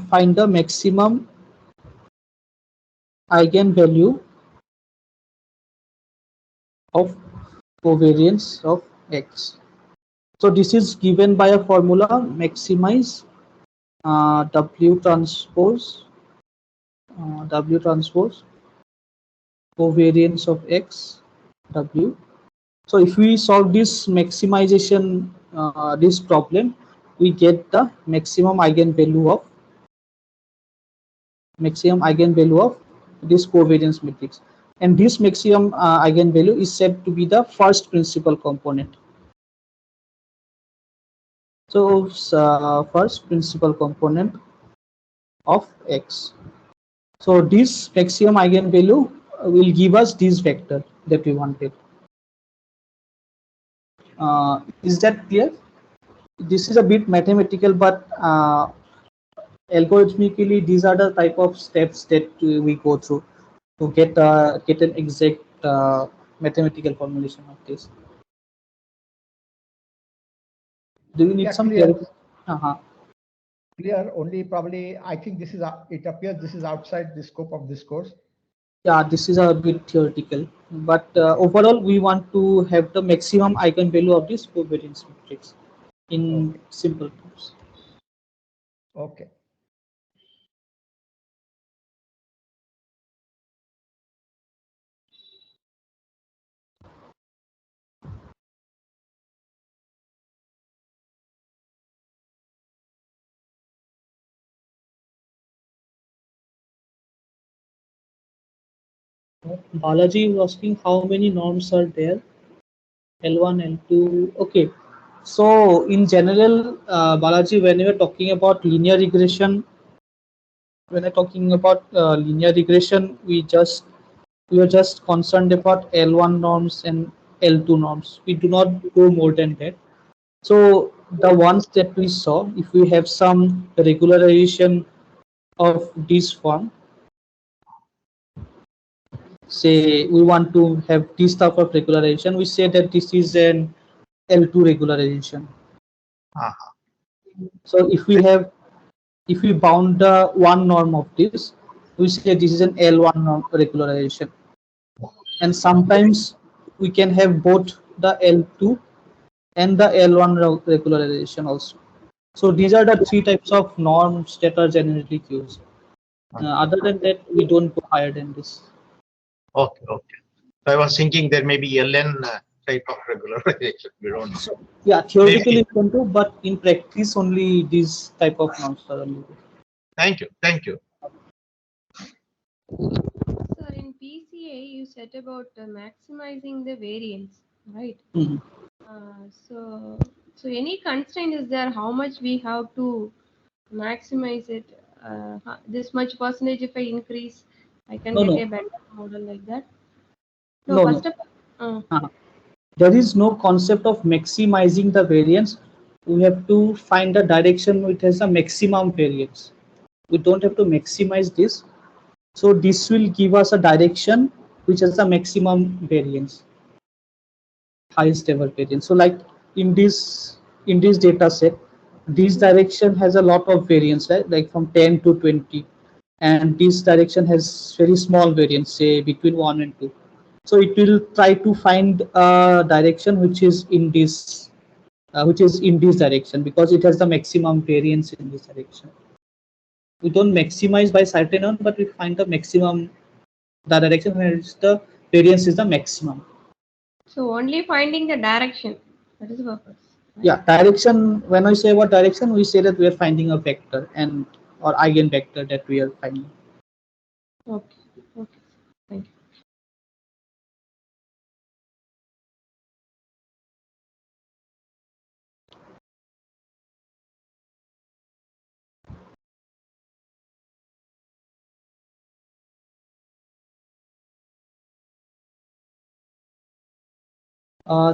find the maximum eigenvalue of covariance of x. So this is given by a formula maximize W transpose covariance of x W. So if we solve this maximization this problem, we get the maximum eigenvalue of this covariance matrix, and this maximum eigenvalue is said to be the first principal component. So first principal component of x. So this maximum eigenvalue will give us this vector that we wanted. Is that clear? This is a bit mathematical, but algorithmically these are the type of steps that we go through to get an exact mathematical formulation of this. Do you need some clarification? Clear. Only probably I think this is it appears this is outside the scope of this course. Yeah, this is a bit theoretical, but overall we want to have the maximum eigenvalue of this covariance matrix in simple terms. Okay. Balaji is asking how many norms are there? L1, L2. Okay. So in general, Balaji, when we are talking about linear regression, we are just concerned about L1 norms and L2 norms. We do not go more than that. So the ones that we saw, if we have some regularization of this form, say we want to have this type of regularization, we say that this is an L2 regularization. So if we bound the one norm of this, we say this is an L1 norm regularization. And sometimes we can have both the L2 and the L1 regularization also. So these are the three types of norms that are generally used. Other than that, we don't go higher than this. Okay. So I was thinking there may be LN type of regularization. We don't know. So, yeah, theoretically we can do, but in practice only these type of norms are used. Thank you. So in PCA, you said about maximizing the variance, right? Mm-hmm. So any constraint is there? How much we have to maximize it? This much percentage if I increase, I can get a better model like that. First of all, there is no concept of maximizing the variance. We have to find the direction which has a maximum variance. We don't have to maximize this. So this will give us a direction which has the maximum variance, highest ever variance. So like in this data set, this direction has a lot of variance, right? Like from 10 to 20, and this direction has very small variance, say between 1 and 2. So it will try to find a direction which is in this direction, because it has the maximum variance in this direction. We don't maximize by certain amount, but we find the maximum, the direction where the variance is the maximum. So only finding the direction, that is the purpose. Right? Yeah, direction. When I say about direction, we say that we are finding a vector and or eigenvector that we are finding. Okay. Okay. Thank you.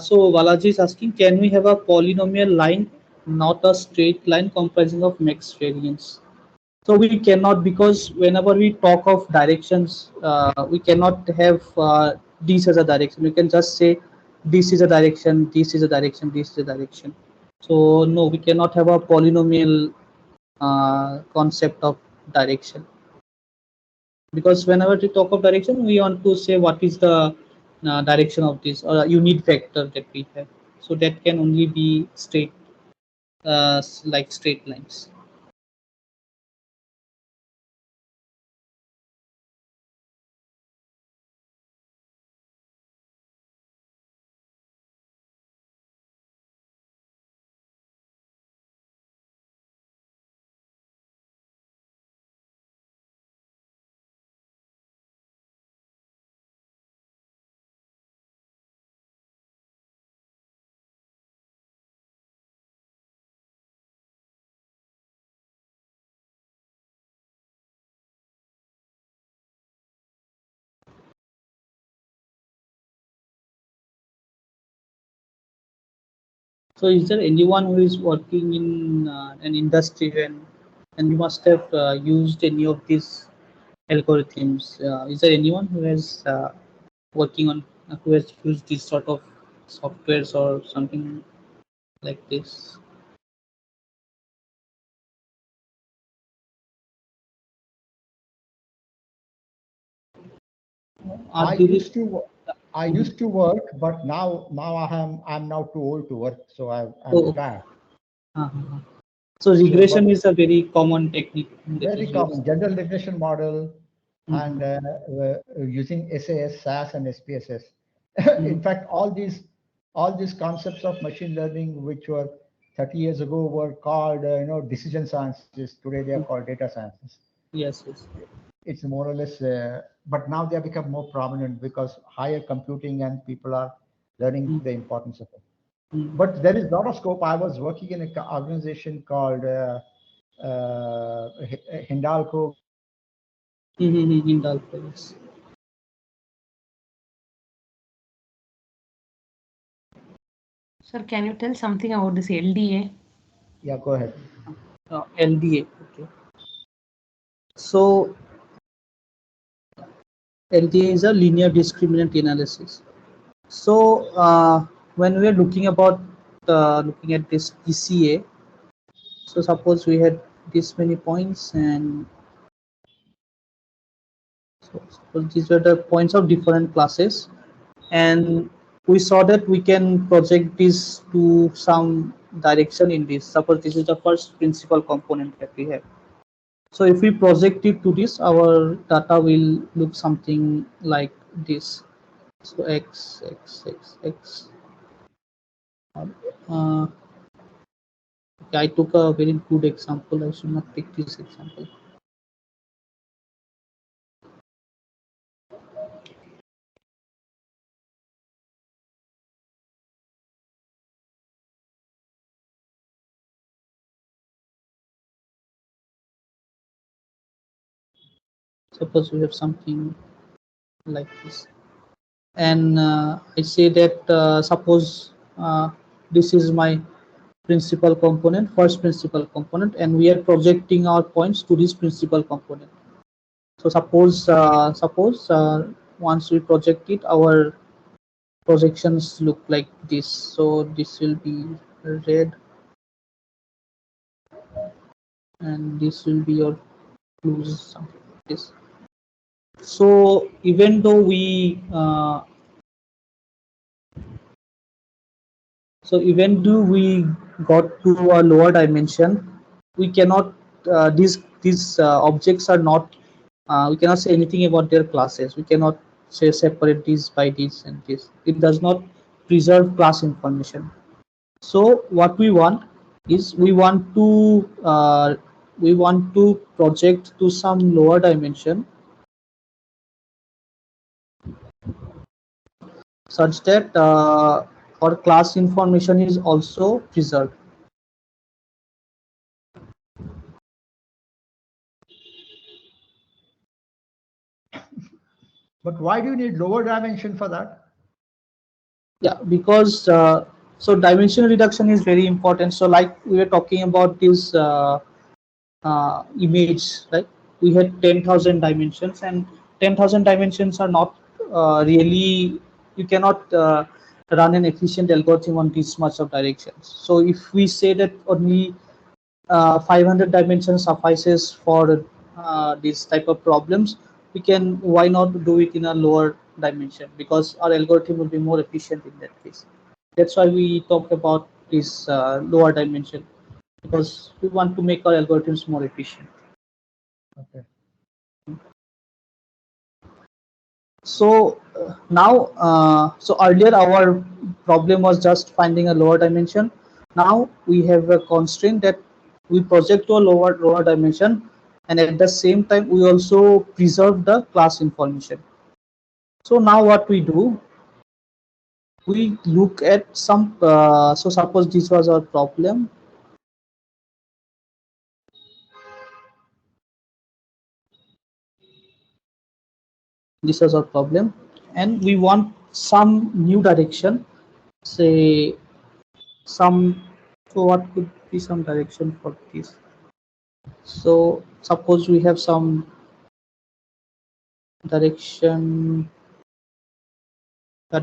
So Balaji is asking, can we have a polynomial line, not a straight line comprising of max variance? So we cannot, because whenever we talk of directions, we cannot have this as a direction. We can just say this is a direction, this is a direction, this is a direction. So no, we cannot have a polynomial concept of direction, because whenever we talk of direction, we want to say what is the direction of this or a unit vector that we have. So that can only be straight, like straight lines. So is there anyone who is working in an industry and you must have used any of these algorithms? Is there anyone who has working on who has used this sort of softwares or something like this? I used to work, but now I'm now too old to work, so I'm retired. Uh-huh. So regression is a very common technique. Very common general regression model, and using SAS, SAS, and SPSS. In fact, all these concepts of machine learning, which were 30 years ago, were called decision sciences. Today they are called data sciences. Yes, yes. It's more or less, but now they have become more prominent because higher computing and people are learning the importance of it. But there is a lot of scope. I was working in an organization called Hindalco. Hindalco, yes. Sir, can you tell something about this LDA? Yeah, go ahead. LDA. Okay. So LDA is a linear discriminant analysis. So when we are looking at this DCA, so suppose we had this many points, and so suppose these were the points of different classes, and we saw that we can project this to some direction in this. Suppose this is the first principal component that we have. So if we project it to this, our data will look something like this. So x, x, x, x. Okay, I took a very good example. I should not take this example. Suppose we have something like this, and I say that suppose this is my principal component, first principal component, and we are projecting our points to this principal component. So suppose once we project it, our projections look like this. So this will be red, and this will be your blues, something like this. So even though we got to a lower dimension, we cannot these objects are not we cannot say anything about their classes. We cannot say separate these by this and this. It does not preserve class information. So what we want is we want to project to some lower dimension such that our class information is also preserved. But why do you need lower dimension for that? Yeah, because so dimensional reduction is very important. So like we were talking about this image, right? We had 10,000 dimensions, and 10,000 dimensions are not really, you cannot run an efficient algorithm on this much of directions. So if we say that only 500 dimensions suffices for this type of problems, we can, why not do it in a lower dimension, because our algorithm will be more efficient in that case. That's why we talk about this lower dimension, because we want to make our algorithms more efficient. Okay. So now, so earlier our problem was just finding a lower dimension. Now we have a constraint that we project to a lower dimension, and at the same time we also preserve the class information. So now what we do, we look at some. So suppose this was our problem. This was our problem, and we want some new direction. Say some. So what could be some direction for this? So suppose we have some direction.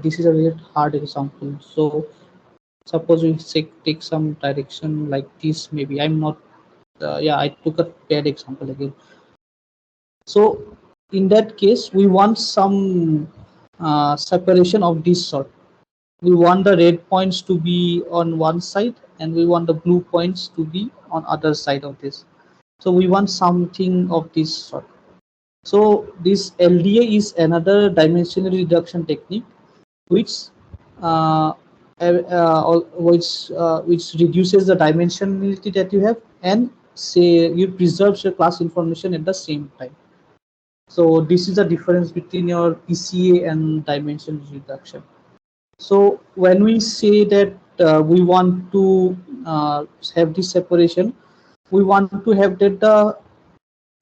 This is a very hard example. So suppose we take some direction like this. Maybe I'm not. Yeah, I took a bad example again. So in that case, we want some separation of this sort. We want the red points to be on one side, and we want the blue points to be on other side of this. So we want something of this sort. So this LDA is another dimensional reduction technique, which which reduces the dimensionality that you have, and say you preserves your class information at the same time. So this is the difference between your PCA and dimensional reduction. So when we say that we want to have this separation, we want to have that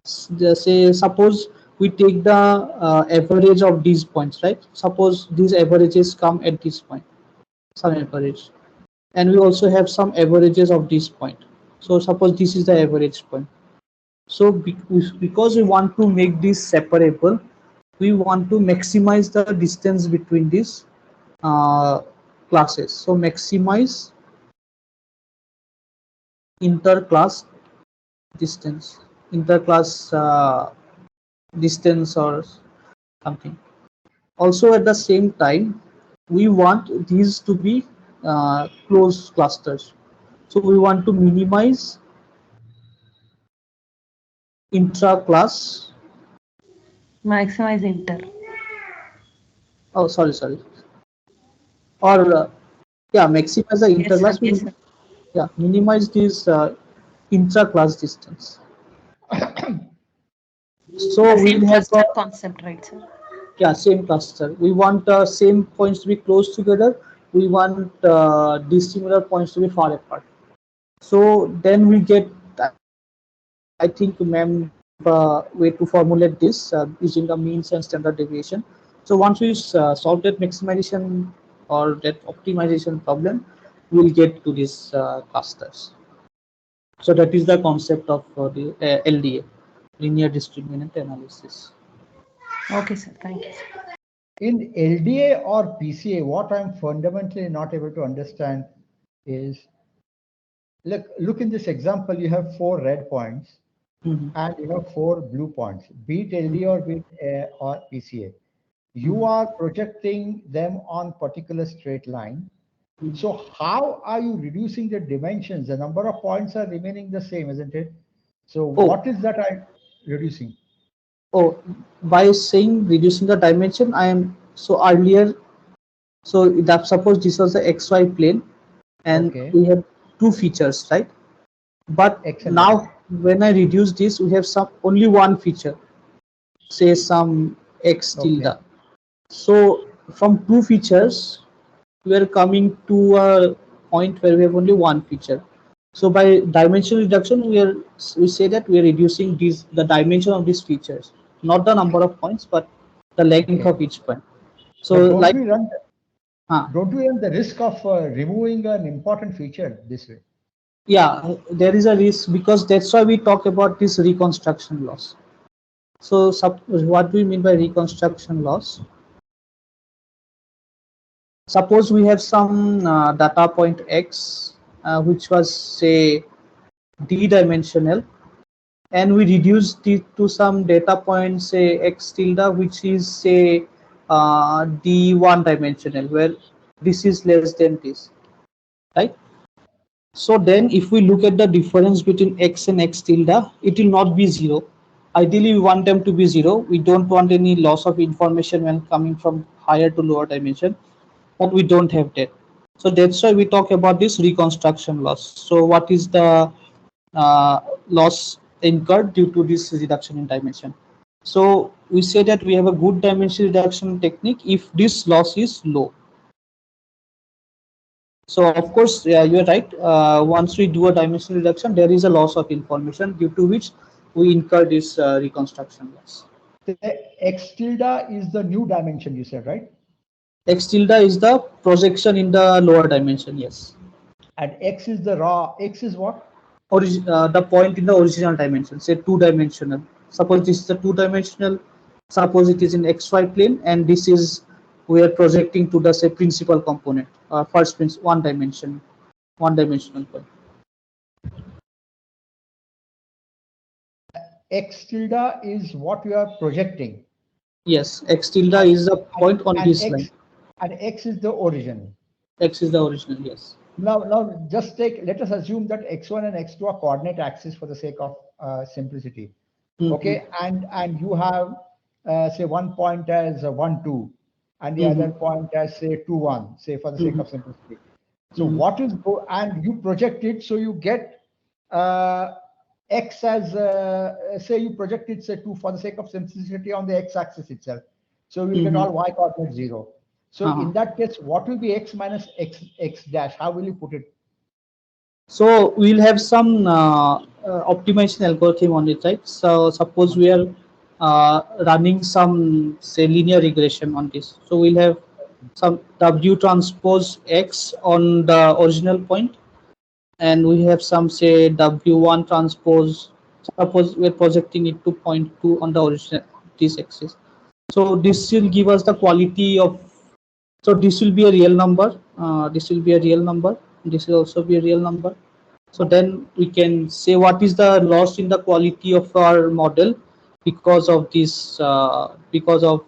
say suppose we take the average of these points, right? Suppose these averages come at this point, some average, and we also have some averages of this point. So suppose this is the average point. So because we want to make this separable, we want to maximize the distance between these classes. So maximize interclass distance, interclass distance or something. Also at the same time, we want these to be closed clusters. So we want to minimize intra-class. Maximize inter. Oh, sorry. Or yeah, maximize the Yes, sir. interclass. Yes, sir. Yeah, minimize this intra-class distance. So The same we'll have cluster concept, right, sir? yeah, same cluster. We want same points to be close together. We want dissimilar points to be far apart. So then we get, I think, way to formulate this using the means and standard deviation. So once we solve that maximization or that optimization problem, we'll get to these clusters. So that is the concept of the LDA, linear discriminant analysis. Okay, sir. Thank you, sir. In LDA or PCA, what I'm fundamentally not able to understand is, look in this example, you have 4 red points and you have 4 blue points, be it LDA or be it or PCA. You are projecting them on particular straight line. So how are you reducing the dimensions? The number of points are remaining the same, isn't it? So what is that I'm reducing? Oh, by saying reducing the dimension, I am so earlier. So that suppose this was the XY plane, and we have 2 features, right? But now when I reduce this, we have some only one feature, say some X tilde. So from 2 features, we are coming to a point where we have only one feature. So by dimension reduction, we say that we are reducing the dimension of these features, not the number of points, but the length of each point. So don't we run the risk of removing an important feature this way? Yeah, there is a risk, because that's why we talk about this reconstruction loss. So what do we mean by reconstruction loss? Suppose we have some data point X, which was say d-dimensional, and we reduce it to some data point, say X tilde, which is say d1 dimensional, where this is less than this, right? So then if we look at the difference between X and X tilde, it will not be 0. Ideally, we want them to be 0. We don't want any loss of information when coming from higher to lower dimension, but we don't have that. So that's why we talk about this reconstruction loss. So what is the loss incurred due to this reduction in dimension? So we say that we have a good dimension reduction technique if this loss is low. So of course, you're right. Once we do a dimension reduction, there is a loss of information due to which we incur this reconstruction loss. The X tilde is the new dimension, you said, right? X tilde is the projection in the lower dimension, yes. And X is the raw. X is what? The point in the original dimension, say 2-dimensional. Suppose this is the 2-dimensional. Suppose it is in XY plane, and this is we are projecting to the say principal component, first 1-dimensional point. X tilde is what you are projecting. Yes, X tilde is the point on this line. And X is the origin. X is the original, yes. Now just let us assume that X1 and X2 are coordinate axes for the sake of simplicity. Okay, and you have say one point as 1, 2, and the other point as say 2, 1, say for the sake of simplicity. So what is and you project it, so you get X as say you project it say 2 for the sake of simplicity on the X axis itself. So we get all Y coordinate 0. So in that case, what will be X minus X dash? How will you put it? So we'll have some optimization algorithm on it, right? So suppose we are running some say linear regression on this. So we'll have some W transpose X on the original point, and we have some say W1 transpose. Suppose we're projecting it to point 2 on the original this axis. So this will give us the quality of. So this will be a real number. This will be a real number. This will also be a real number. So then we can say what is the loss in the quality of our model because of this, because of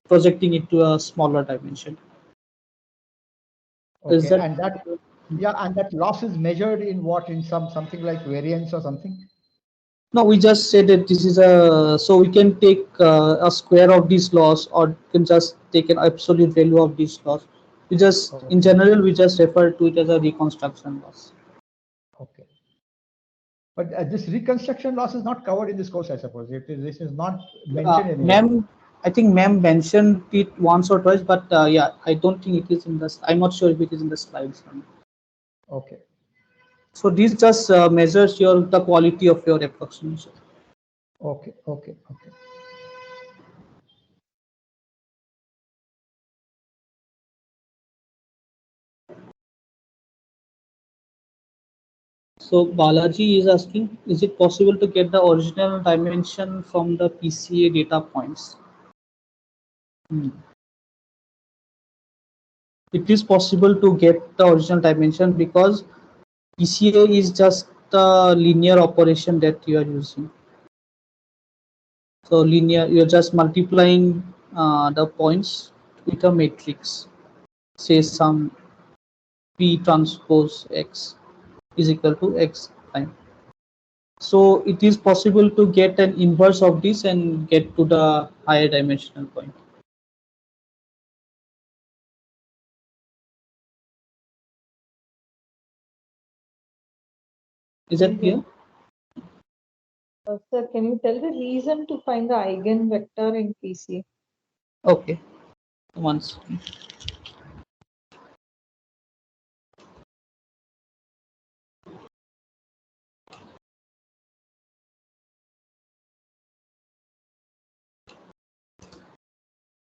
projecting it to a smaller dimension. Okay, is that, and that, yeah, and that loss is measured in what, in something like variance or something? No, we just said that this is a, so we can take a square of this loss, or can just take an absolute value of this loss. We just, in general, we just refer to it as a reconstruction loss. Okay. But this reconstruction loss is not covered in this course, I suppose. This is not mentioned anywhere. I think ma'am mentioned it once or twice, but yeah, I don't think it is in the, I'm not sure if it is in the slides. Okay. So this just measures the quality of your approximation. Okay. So Balaji is asking, is it possible to get the original dimension from the PCA data points? It is possible to get the original dimension because PCA is just a linear operation that you are using. So linear, you're just multiplying the points with a matrix. Say some P transpose X is equal to X prime. So it is possible to get an inverse of this and get to the higher dimensional point. Is that clear? Sir, can you tell the reason to find the eigenvector in PCA? Okay, once.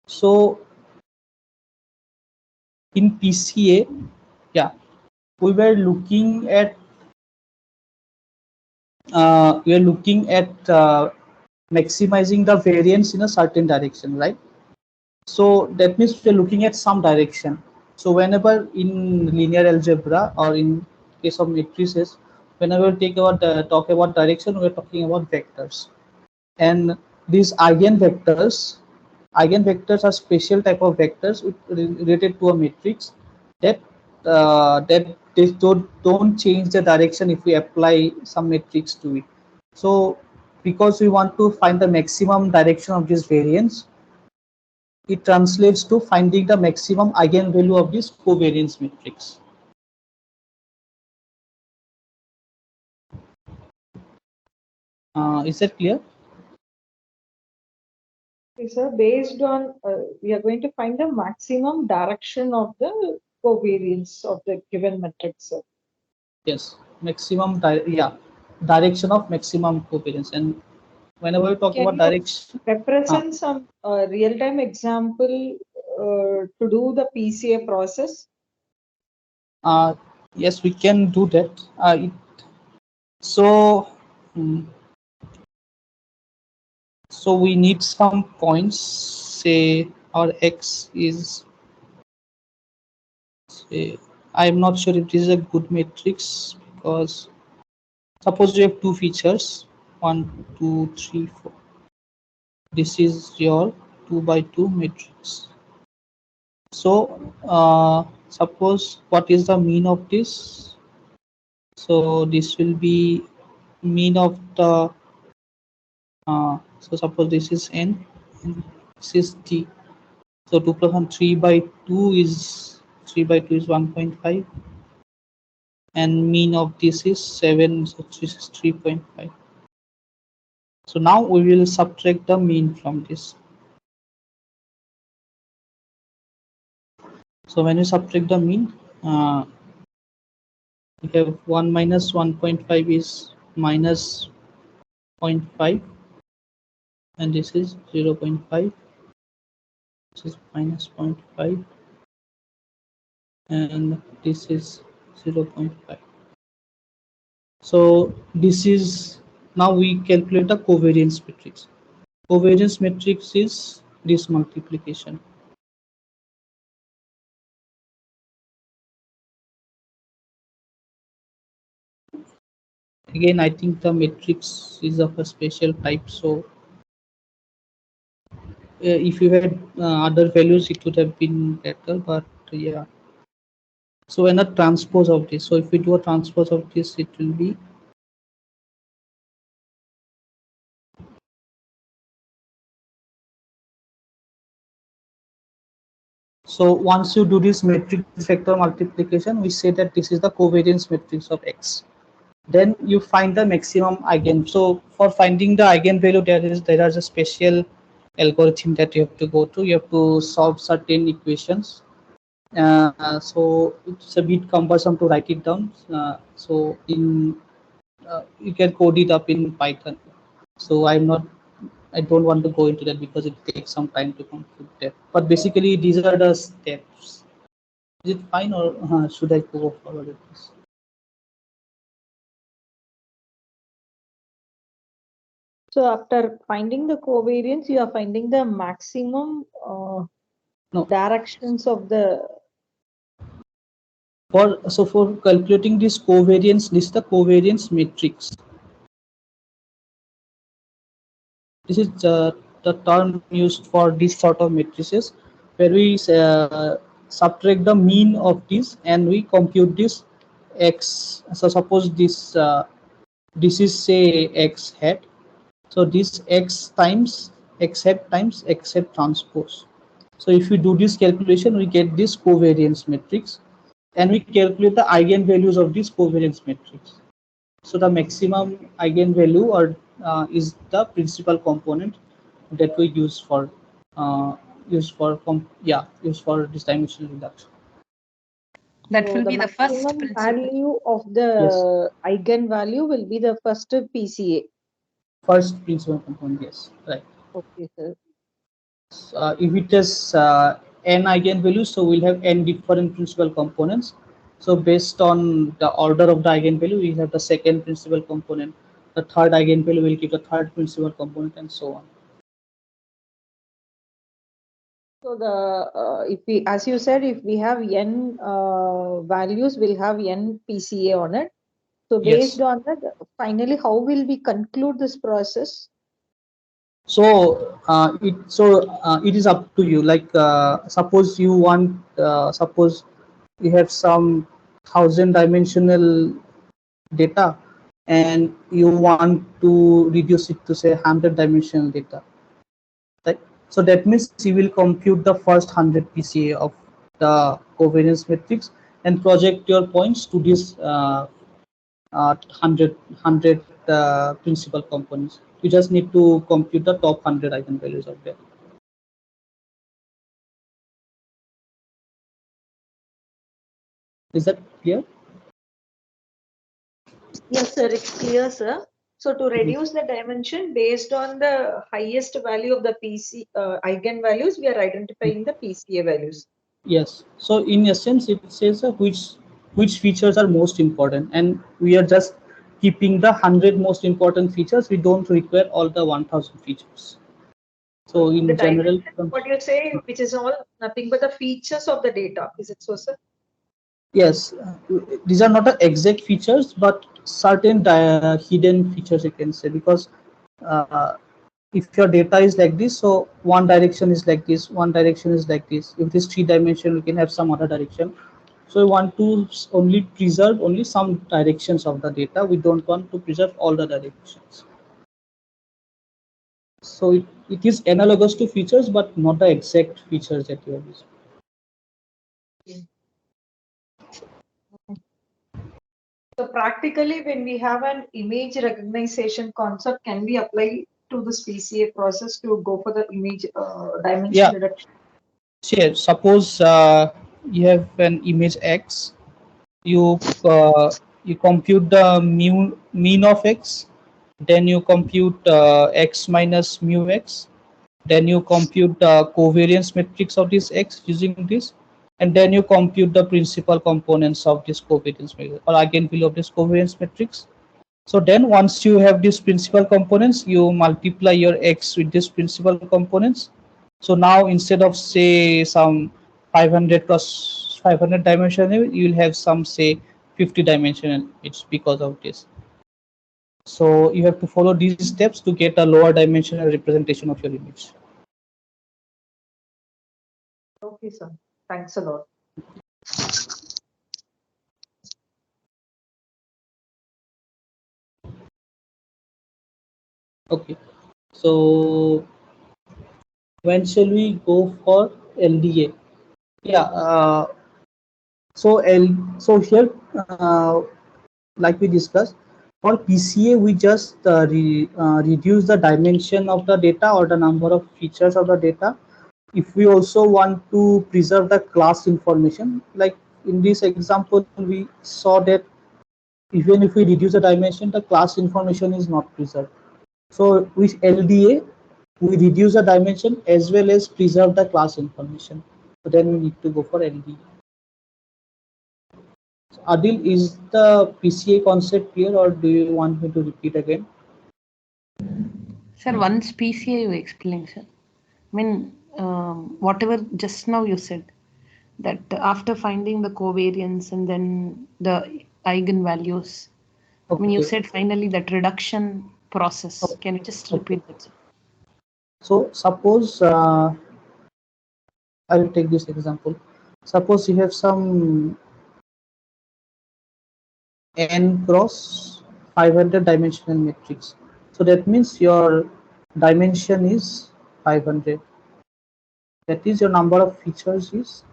So in PCA, yeah, we were looking at maximizing the variance in a certain direction, right? So that means we're looking at some direction. So whenever in linear algebra or in case of matrices, whenever we talk about direction, we're talking about vectors. And these eigenvectors are special type of vectors related to a matrix that they don't change the direction if we apply some matrix to it. So because we want to find the maximum direction of this variance, it translates to finding the maximum eigenvalue of this covariance matrix. Is that clear? Okay, sir, based on, we are going to find the maximum direction of the covariance of the given matrix, sir. Yes, direction of maximum covariance. And whenever we talk about direction, represent some real-time example to do the PCA process? yes, we can do that. So we need some points. Say our X is, say, I'm not sure if this is a good matrix, because suppose you have two features, 1, 2, 3, 4. This is your 2 by 2 matrix. So suppose what is the mean of this? So this will be mean of the so suppose this is n and this is t. So 2 plus 1, 3 by 2 is 1.5, and mean of this is 7, so this is 3.5. So now we will subtract the mean from this. So when you subtract the mean, we have 1 minus 1.5 is minus 0.5, and this is 0.5, this is minus 0.5, and this is 0.5. So this is, now we calculate the covariance matrix. Covariance matrix is this multiplication. Again, I think the matrix is of a special type, so if you had other values, it would have been better, but yeah. So when a transpose of this, so if we do a transpose of this, it will be so once you do this matrix vector multiplication, we say that this is the covariance matrix of X. Then you find the maximum eigen. So for finding the eigenvalue, there is a special algorithm that you have to go to. You have to solve certain equations. So it's a bit cumbersome to write it down. So in you can code it up in Python. So I don't want to go into that because it takes some time to compute that. But basically, these are the steps. Is it fine, or should I go forward with this? So after finding the covariance, you are finding the maximum No. directions of the. For calculating this covariance, this is the covariance matrix. This is the term used for this sort of matrices, where we subtract the mean of this and we compute this x. So suppose this is say x hat. So this x times x hat times x hat transpose. So if we do this calculation, we get this covariance matrix, and we calculate the eigenvalues of this covariance matrix. So the maximum eigenvalue or is the principal component that we use for this dimensional reduction. That So will the be the first maximum principle. value of the eigenvalue will be the first PCA. First principal component, yes, right. Okay, sir. If it is n eigenvalues, so we'll have n different principal components. So based on the order of the eigenvalue, we'll have the second principal component. The third eigenvalue will give the third principal component, and so on. So the if we, as you said, if we have n values, we'll have n PCA on it. So based on that, finally, how will we conclude this process? So it is up to you. Like suppose you want, suppose you have some 1000-dimensional data, and you want to reduce it to say 100-dimensional data. Right? So that means you will compute the first 100 PCA of the covariance matrix and project your points to this 100 principal components. You just need to compute the top 100 eigenvalues of them. Is that clear? Yes, sir, it's clear, sir. So to reduce the dimension based on the highest value of the eigenvalues, we are identifying the PCA values. Yes. So in essence, it says which features are most important, and we are just keeping the 100 most important features. We don't require all the 1000 features. So in The general, dimension, what you say, which is all nothing but the features of the data. Is it so, sir? yes, these are not the exact features, but certain hidden features, you can say, because uh, if your data is like this, so one direction is like this, one direction is like this. If it is 3-dimensional, we can have some other direction. So we want to only preserve only some directions of the data. We don't want to preserve all the directions. So it is analogous to features, but not the exact features that you are using. So practically, when we have an image recognition concept, can we apply to this PCA process to go for the image dimension reduction? Sure. Suppose you have an image X. You compute the mean of X. Then you compute X minus mu X. Then you compute the covariance matrix of this X using this, and then you compute the principal components of this covariance matrix or eigenvalue of this covariance matrix. So then once you have these principal components, you multiply your X with these principal components. So now instead of say some 500 plus 500 dimensional, you will have some say 50 dimensional. It's because of this. So you have to follow these steps to get a lower dimensional representation of your image. Okay, sir. Thanks a lot. Okay. So when shall we go for LDA? Yeah. So here, like we discussed, for PCA we just reduce the dimension of the data or the number of features of the data. If we also want to preserve the class information, like in this example, we saw that even if we reduce the dimension, the class information is not preserved. So with LDA, we reduce the dimension as well as preserve the class information. So then we need to go for LDA. Adil, is the PCA concept clear, or do you want me to repeat again? Sir, once PCA you explained, sir. I mean, whatever just now you said, that after finding the covariance and then the eigenvalues, I mean, you Okay. said finally that reduction process. Okay. Can you just Okay. repeat that, sir? So suppose I will take this example. Suppose you have some n cross 500 dimensional matrix. So that means your dimension is 500. That is your number of features is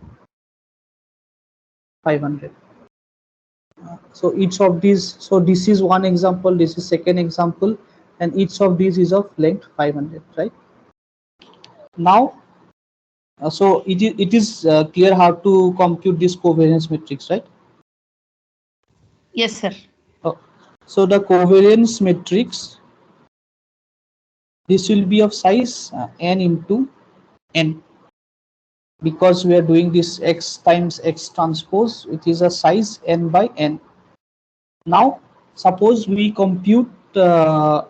500. So each of these, so this is one example, this is second example, and each of these is of length 500, right? Now, so it is clear how to compute this covariance matrix, right? Yes, sir. Oh, so the covariance matrix, this will be of size n into n, because we are doing this x times x transpose, it is a size n by n. Now suppose we compute some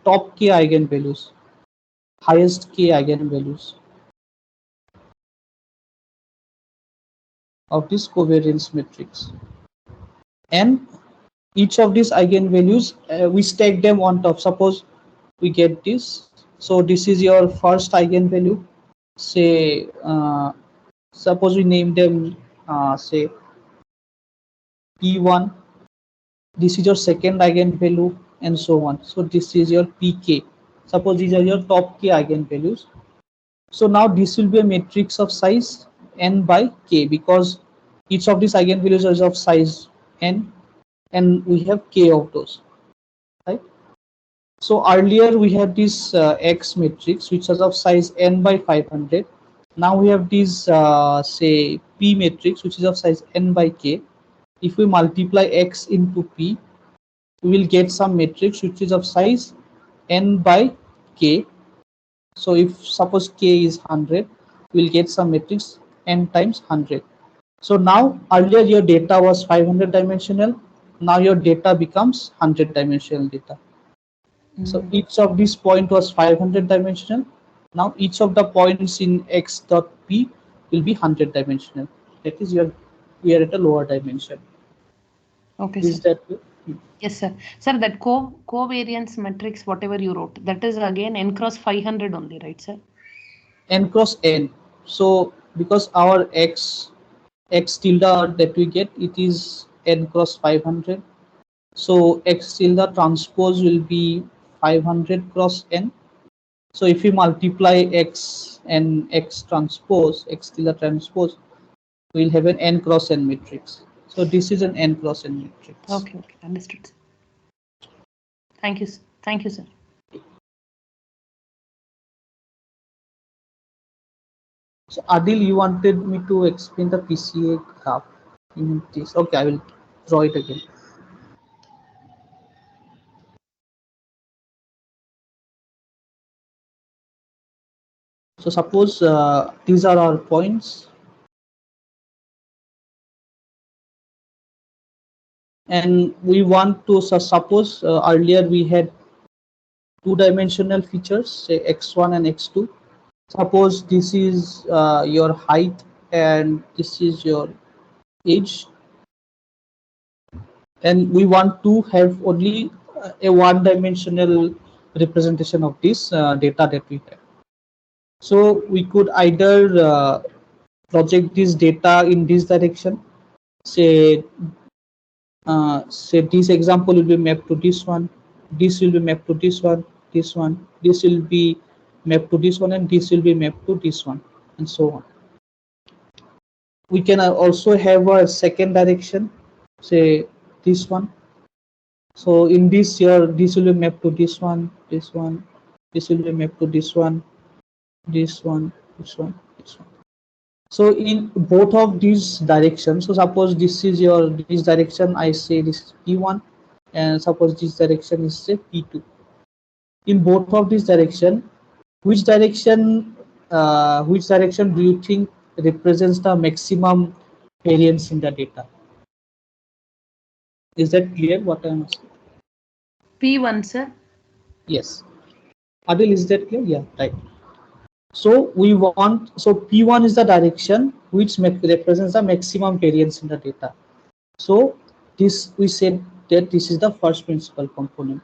top k eigenvalues, highest k eigenvalues of this covariance matrix, and each of these eigenvalues we stack them on top. Suppose we get this, so this is your first eigenvalue, say suppose we name them say p1, this is your second eigenvalue, and so on. So this is your pk. Suppose these are your top k eigenvalues. So now this will be a matrix of size n by k, because each of these eigenvalues is of size n, and we have k of those, right? So earlier we had this x matrix which was of size n by 500. Now we have this say p matrix which is of size n by k. If we multiply x into p, we will get some matrix which is of size n by k. So if suppose k is 100, we will get some matrix n times 100. So now earlier your data was 500 dimensional, now your data becomes 100 dimensional data. So each of these point was 500 dimensional. Now each of the points in x dot p will be 100 dimensional. That is, we are at a lower dimension. Okay, Is sir. that? Yes, sir. Sir, that covariance matrix, whatever you wrote, that is again n cross 500 only, right, sir? N cross n. So because our x tilde that we get, it is n cross 500. So x tilde transpose will be 500 cross n. So if we multiply x and x transpose, x tilde transpose, we'll have an n cross n matrix. So this is an n cross n matrix. Okay, okay, understood. Thank you, sir. Thank you, sir. So Adil, you wanted me to explain the PCA graph in this. Okay, I will draw it again. So suppose these are our points, and we want to, so suppose earlier we had two-dimensional features, say x1 and x2. Suppose this is your height and this is your age, and we want to have only a one-dimensional representation of this data that we have. So we could either project this data in this direction, say say this example will be mapped to this one, this will be mapped to this one, this will be mapped to this one, and this will be mapped to this one, and so on. We can also have a second direction, say this one. So in this here, this will be mapped to this one, this will be mapped to this one, this one. So in both of these directions, so suppose this is your this direction, I say this is P1, and suppose this direction is say P2. In both of these direction, which direction do you think represents the maximum variance in the data? Is that clear what I am asking? P1, sir. Yes. Adil, is that clear? Yeah, right. So we want, so P1 is the direction which represents the maximum variance in the data. So this, we said that this is the first principal component.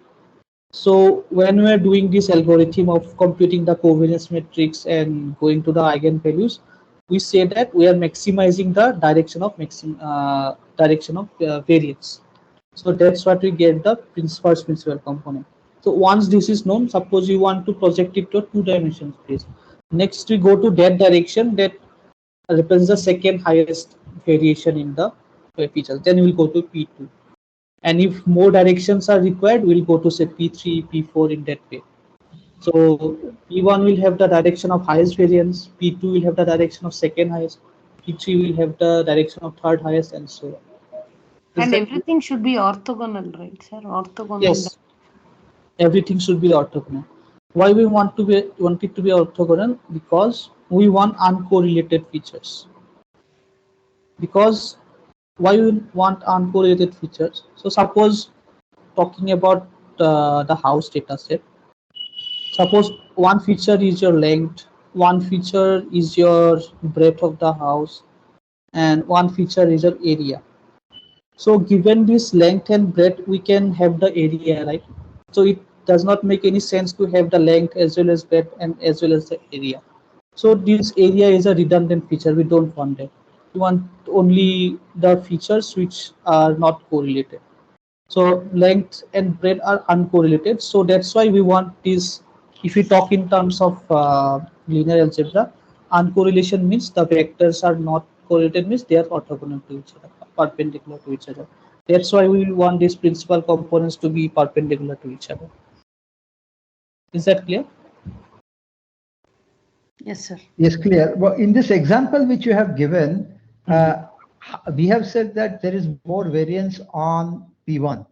So when we are doing this algorithm of computing the covariance matrix and going to the eigenvalues, we say that we are maximizing the direction of variance. So that's what we get the first principal component. So once this is known, suppose you want to project it to a two-dimensional space. Next we go to that direction that represents the second highest variation in the features. Then we'll go to P2. And if more directions are required, we'll go to say P3, P4 in that way. So P1 will have the direction of highest variance, P2 will have the direction of second highest, P3 will have the direction of third highest, and so on. And everything should be orthogonal, right, sir? Orthogonal. Yes, everything should be orthogonal. Why we want it to be orthogonal? Because we want uncorrelated features. Because why we want uncorrelated features? So suppose talking about the house data set. Suppose one feature is your length, one feature is your breadth of the house, and one feature is your area. So given this length and breadth, we can have the area, right? So it does not make any sense to have the length as well as breadth and as well as the area. So this area is a redundant feature. We don't want that. We want only the features which are not correlated. So length and breadth are uncorrelated. So that's why we want this. If we talk in terms of linear algebra, uncorrelation means the vectors are not correlated, means they are orthogonal to each other, perpendicular to each other. That's why we want these principal components to be perpendicular to each other. Is that clear? Yes, sir. Yes, clear. Well, in this example which you have given, we have said that there is more variance on P1,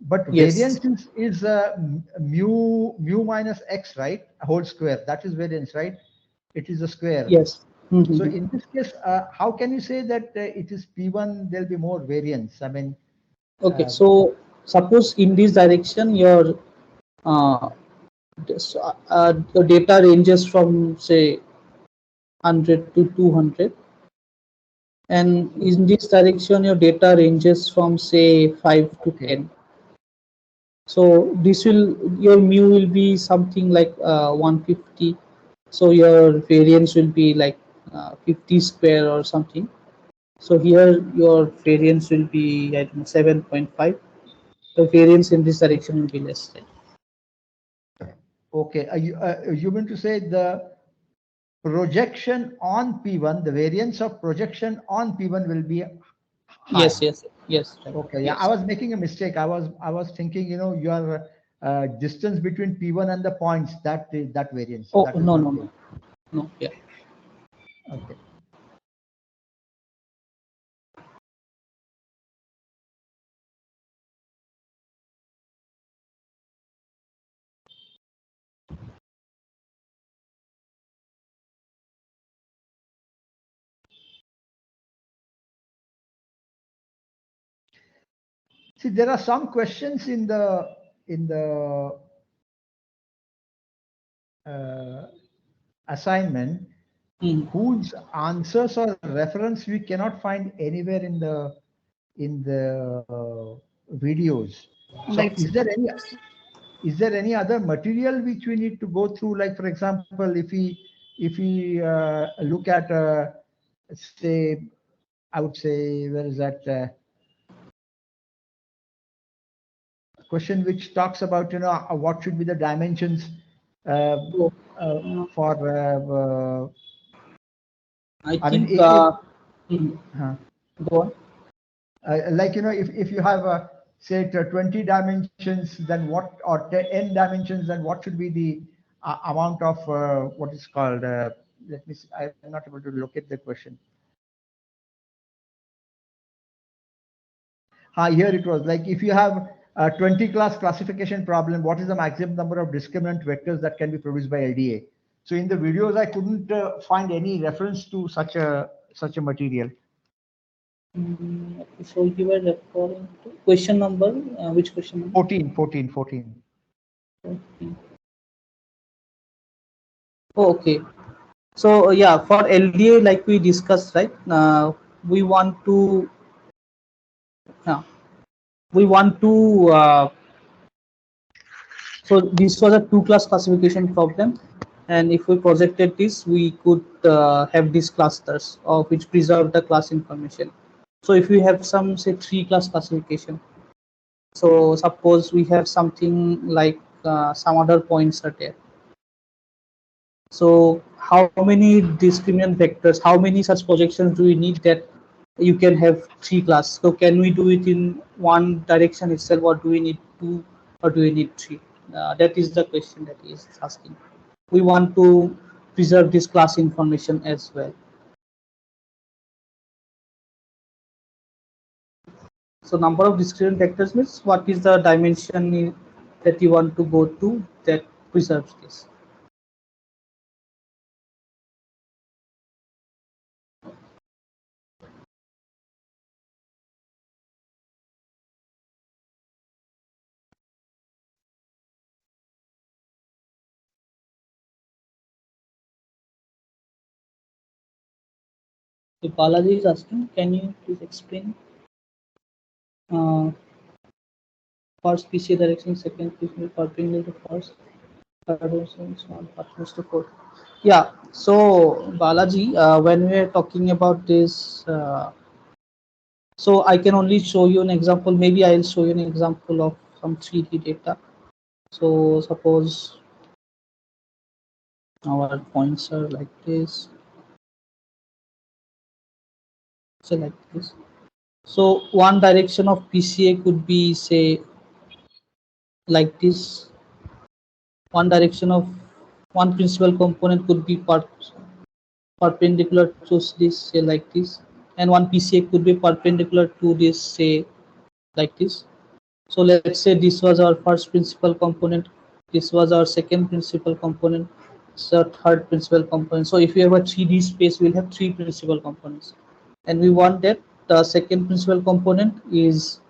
but Yes. variance is mu minus x, right? A whole square. That is variance, right? It is a square. Yes. So in this case, how can you say that it is P1? There'll be more variance. I mean. Okay. So suppose in this direction your your data ranges from say 100 to 200, and in this direction your data ranges from say 5 to 10. So this will, your mu will be something like 150. So your variance will be like 50 square or something. So here your variance will be, I don't know, 7.5. The variance in this direction will be less. Okay, you mean to say the projection on P1, the variance of projection on P1 will be high? Yes. Right. Okay, yeah, yes. I was making a mistake. I was thinking, your distance between P1 and the points, that variance. Oh, that is no. Yeah. Okay. See, there are some questions in the assignment whose answers or reference we cannot find anywhere in the videos. So is there any other material which we need to go through? Like, for example, if we look at say, I would say, where is that question which talks about what should be the dimensions for I think go on. Like, if you have say 20 dimensions, then what, or n dimensions, then what should be the amount of what is called, let me see, I'm not able to locate the question. Here it was, like, if you have a 20 class classification problem, what is the maximum number of discriminant vectors that can be produced by LDA? So in the videos, I couldn't find any reference to such a material. So you were referring to question number, which question number? 14. Okay. Okay. So yeah, for LDA, like we discussed, right? We want to, yeah, we want to. So this was a two-class classification problem, and if we projected this, we could have these clusters of which preserve the class information. So if we have some say three-class classification, so suppose we have something like some other points are there. So how many discriminant vectors, how many such projections do we need that you can have three class? So can we do it in one direction itself, or do we need two, or do we need three? That is the question that he is asking. We want to preserve this class information as well. So number of discriminant vectors means what is the dimension that you want to go to that preserves this. So Balaji is asking, can you please explain first PCA direction, second PCA perpendicular to first, third direction, so on, perpendicular to fourth. Yeah. So Balaji, when we are talking about this, so I can only show you an example. Maybe I'll show you an example of some 3D data. So suppose our points are like this. So like this. So one direction of PCA could be say like this. One direction of one principal component could be perpendicular to this, say like this, and one PCA could be perpendicular to this, say like this. So let's say this was our first principal component, this was our second principal component, so third principal component. So if we have a 3D space, we'll have three principal components, and we want that the second principal component is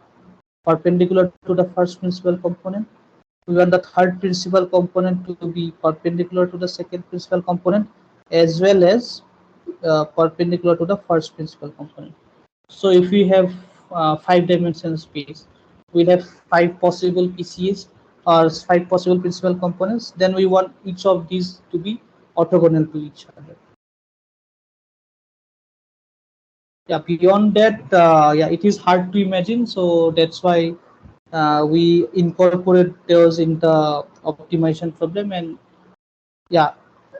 perpendicular to the first principal component. We want the third principal component to be perpendicular to the second principal component, as well as perpendicular to the first principal component. So if we have 5-dimensional space, we'll have 5 possible PCAs or 5 possible principal components. Then we want each of these to be orthogonal to each other. Yeah, beyond that, yeah, it is hard to imagine. So that's why we incorporate those in the optimization problem. And yeah,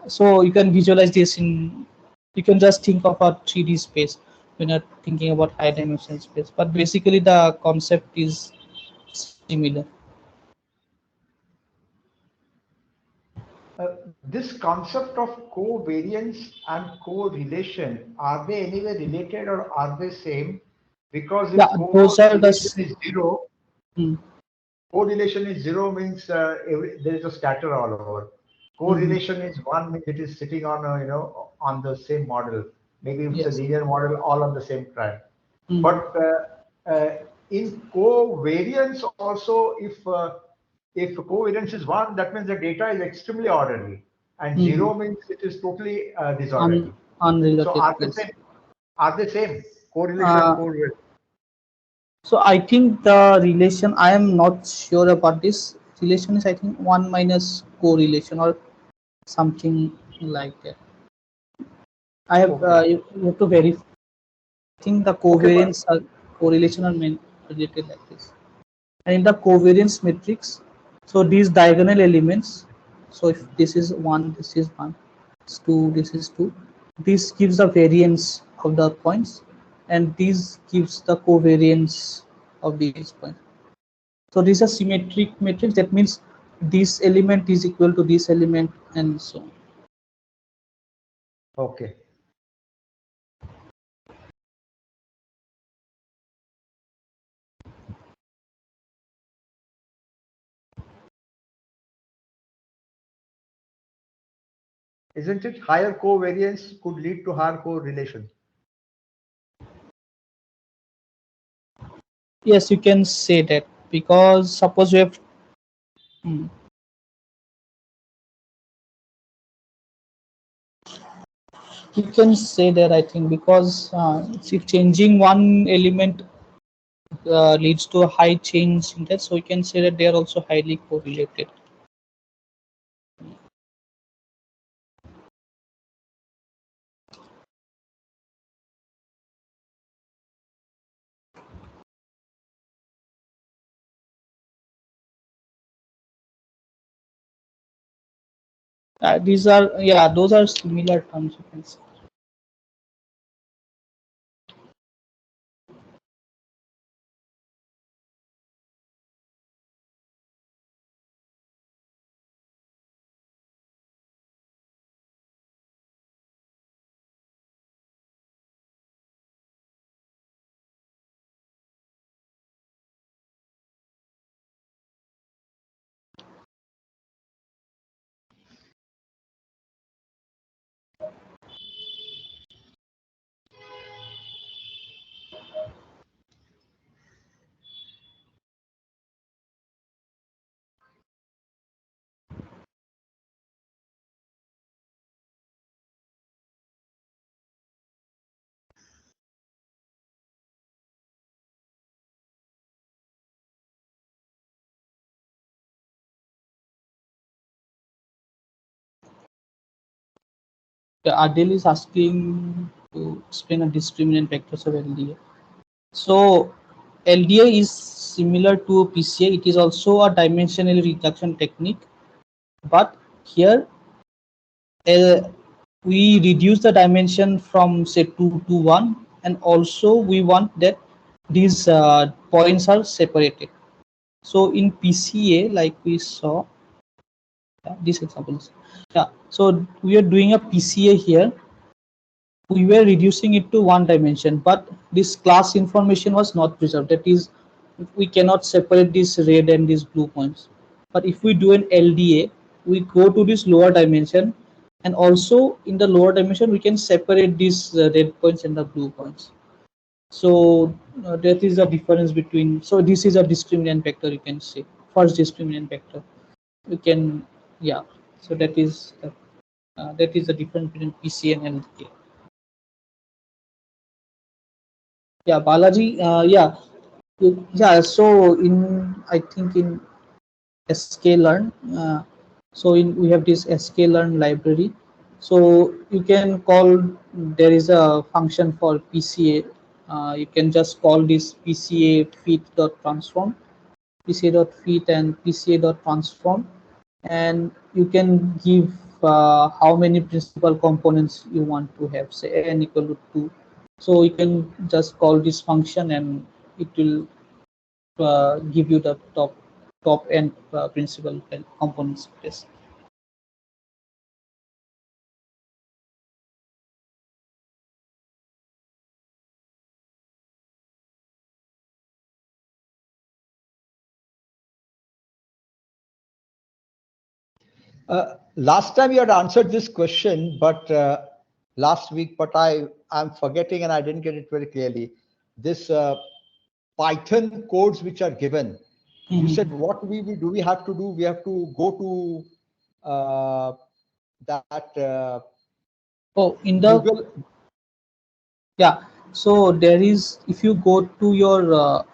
so you can visualize this in, you can just think of a 3D space when you're thinking about high dimensional space, but basically the concept is similar. This concept of covariance and correlation, are they anyway related or are they same? Because if Yeah, those are the correlation is zero, hmm, correlation is zero means there is a scatter all over. Correlation is one means it is sitting on on the same model. Maybe it's a yes. linear model all on the same track. Hmm. But in covariance also, if covariance is one, that means the data is extremely orderly, and zero means it is totally disorderly. Unrelated, So are they yes. same? Are they same? Correlation, correlation. So I think the relation, I am not sure about this. Relation is I think 1 minus correlation or something like that. I have Okay. you have to verify. I think the Okay, but covariance correlation are related like this. And in the covariance matrix, so these diagonal elements, so if this is 1, this is 1, this 2, this is 2, this gives the variance of the points, and this gives the covariance of these points. So this is a symmetric matrix, that means this element is equal to this element and so on. okay. Isn't it higher covariance could lead to higher correlation? Yes, you can say that, because suppose you have You can say that, I think, because if changing one element leads to a high change in that, so we can say that they are also highly correlated. These are, yeah, those are similar terms, you can say. Adele is asking to explain a discriminant vectors of LDA. So LDA is similar to PCA. It is also a dimensional reduction technique, but here we reduce the dimension from say 2 to 1, and also we want that these points are separated. So in PCA, like we saw, these examples. Yeah. So we are doing a PCA here. We were reducing it to one dimension, but this class information was not preserved. That is, we cannot separate this red and these blue points. But if we do an LDA, we go to this lower dimension, and also in the lower dimension we can separate these red points and the blue points. So that is the difference between. So this is a discriminant vector, you can say, first discriminant vector. You can, yeah. So that is the difference between PCA and LDA. Yeah, Balaji. Yeah. So I think in sklearn, so we have this sklearn library. So you can call, there is a function for PCA. You can just call this PCA fit.transform, PCA.fit and PCA.transform, and you can give how many principal components you want to have, say n equal to 2. So you can just call this function and it will give you the top end principal components space. Last time you had answered this question, but last week, but I'm forgetting and I didn't get it very clearly. This Python codes which are given, you said what we do, we have to do, we have to go to that In the Google. Yeah, so there is, if you go to your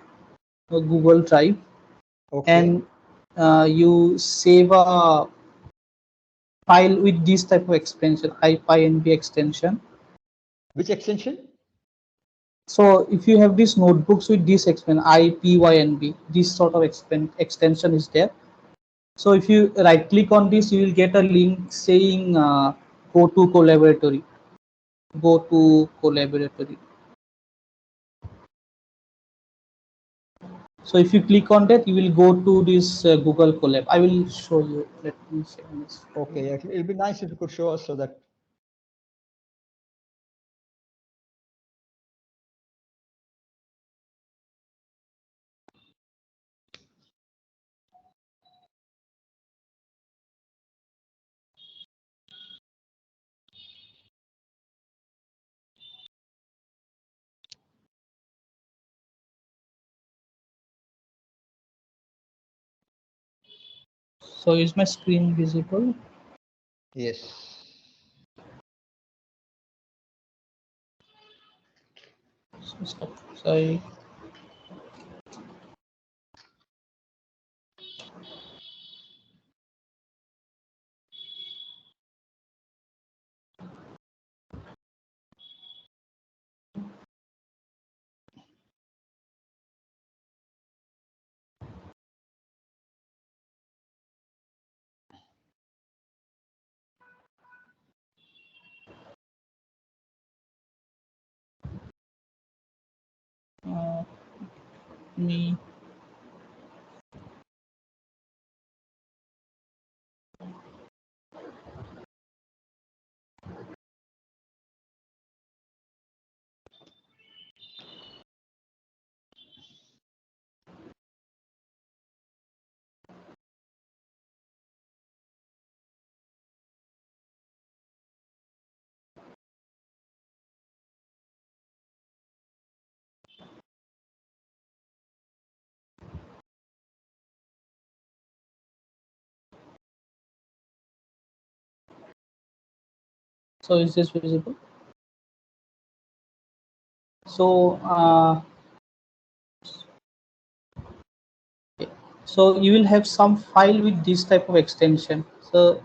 Google Drive, Okay. and you save a file with this type of extension, IPynb extension. Which extension? So if you have these notebooks with this extension, IPynb, this sort of extension is there. So if you right click on this, you will get a link saying go to collaboratory. Go to collaboratory. So if you click on that, you will go to this Google Colab. I will show you. Let me share this. Okay, it'll be nice if you could show us so that. So is my screen visible? Yes. Stop. Sorry. Me. So is this visible? So so you will have some file with this type of extension. So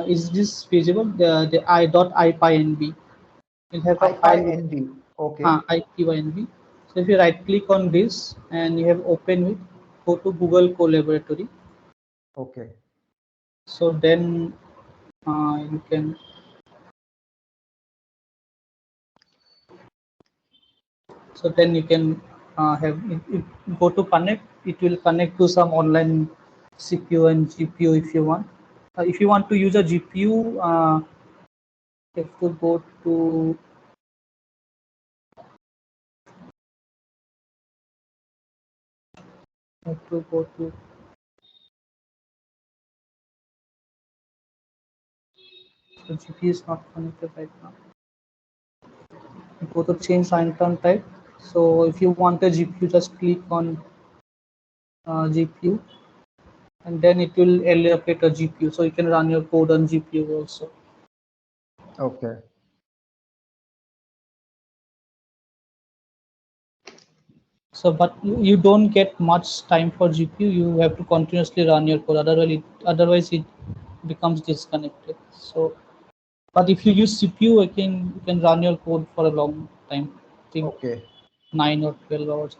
is this visible? The I.ipynb. You'll have a file with IPyNB. Okay. IPynb. So if you right click on this and you have open with, go to Google Collaboratory. Okay. So then you can have it go to connect. It will connect to some online CPU and GPU if you want. If you want to use a GPU, you have to go to so GPU is not connected right now. Go to change runtime type. So if you want a GPU, just click on GPU, and then it will allocate a GPU. So you can run your code on GPU also. Okay. So, but you don't get much time for GPU. You have to continuously run your code. Otherwise it becomes disconnected. So, but if you use CPU, you can run your code for a long time. I think Okay. 9 or 12 hours.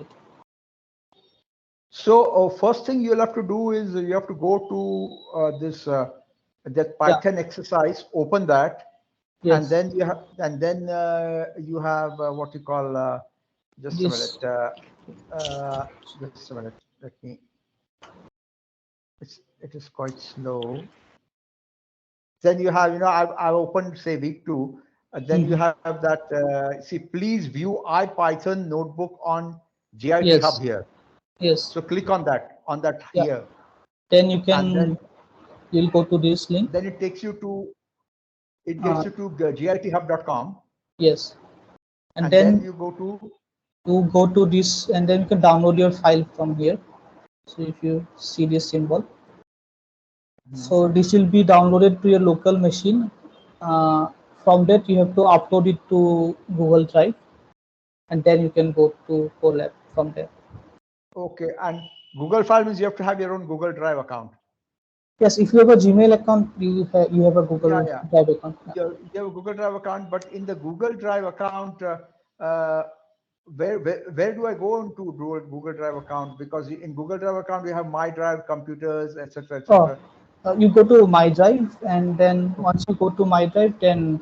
So first thing you'll have to do is you have to go to that Python exercise, open that, Yes. and then you have what you call just a minute. Just a minute. Let me. It is quite slow. Then you have, I've opened say week 2. Then you have that. See, please view IPython notebook on GIT Hub here. Yes. So click on that here. Then you can you'll go to this link. Then it takes you to gets you to github.com. Yes. And then you go to this, and then you can download your file from here. So if you see this symbol, so this will be downloaded to your local machine. From that you have to upload it to Google Drive, and then you can go to Colab from there. Okay, and Google file means you have to have your own Google Drive account. Yes, if you have a Gmail account, you have a Google Drive account. You have a Google Drive account, but in the Google Drive account, where do I go into Google Drive account? Because in Google Drive account we have My Drive, computers, etc., etc. You go to My Drive, and then once you go to My Drive, then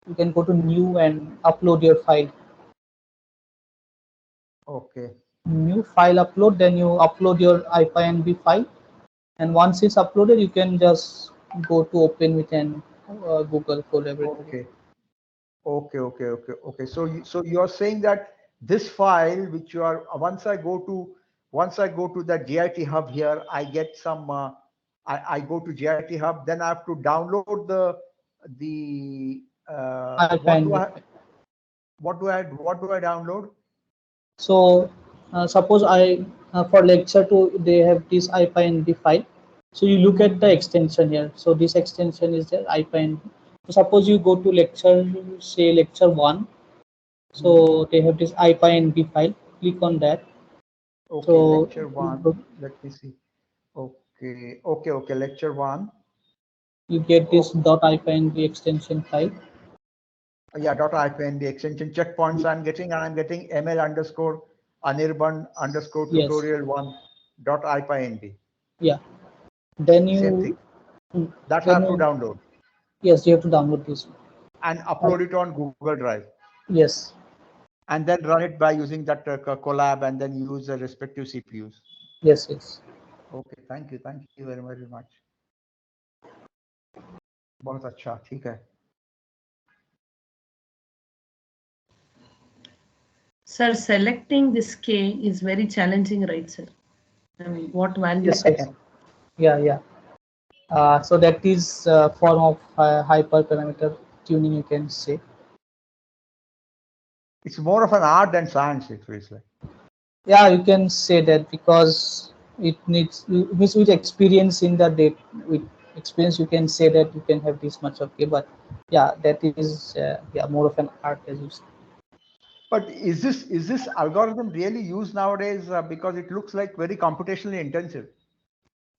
you can go to New and upload your file. Okay. New file upload, then you upload your IPynb file, and once it's uploaded, you can just go to open with an Google Collaboratory. Okay. So you're saying that this file, which you are once I go to that GIT Hub here, I get some. I go to GIT Hub, then I have to download the what do I download? So suppose for lecture 2 they have this IPynb file. So you look at the extension here. So this extension is there, IPynb. So suppose you go to lecture, say lecture 1. So they have this IPyNB file. Click on that. Okay, So lecture 1. Let me see. Okay. Lecture 1. you get this .IPyNB extension file. Yeah, .IPyNB extension checkpoints I'm getting, and I'm getting ML underscore Anirban underscore Yes. tutorial 1 .IPyNB. Yeah. Then Same you. thing. That I Then have to you, download yes, you have to download this one. and upload it on Google Drive. Yes. And then run it by using that collab and then use the respective CPUs. Yes. Yes. Okay, thank you very much. बहुत अच्छा, ठीक है. Sir, selecting this K is very challenging, right, sir? I mean, what values? Yes. Yeah. So that is a form of hyperparameter tuning, you can say. It's more of an art than science, it feels like. Yeah, you can say that, because it needs with experience in the data. With experience, you can say that you can have this much of K. But yeah, that is more of an art, as you say. But is this algorithm really used nowadays? Because it looks like very computationally intensive.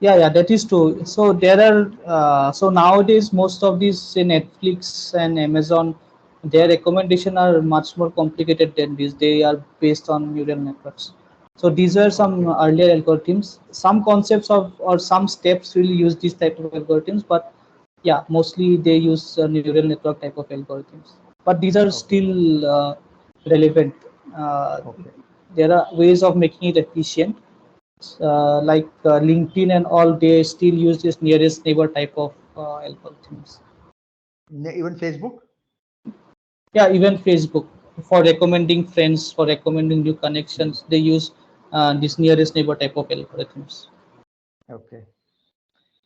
Yeah, that is true. So there are so nowadays most of these, say, Netflix and Amazon, their recommendation are much more complicated than this. They are based on neural networks. So these are some earlier algorithms. Some concepts of or some steps will use this type of algorithms, but yeah, mostly they use neural network type of algorithms. But these are still relevant. There are ways of making it efficient. Like LinkedIn and all, they still use this nearest neighbor type of algorithms. Even Facebook? Yeah, even Facebook, for recommending friends, for recommending new connections, they use this nearest neighbor type of algorithms. Okay.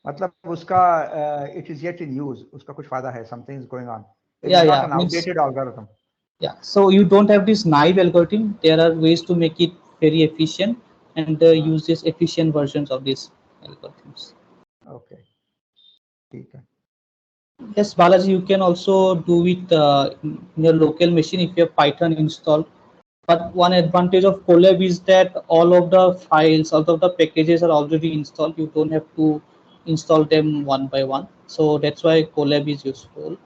मतलब उसका it is yet in use. उसका कुछ फायदा है. Something is going on. It is not an outdated algorithm. Yeah, so you don't have this naive algorithm. There are ways to make it very efficient, and use this efficient versions of these algorithms. Okay. ठीक है. Yes, Balaji, you can also do it in your local machine if you have Python installed. But one advantage of Colab is that all of the files, all of the packages are already installed. You don't have to install them one by one. So that's why Colab is useful.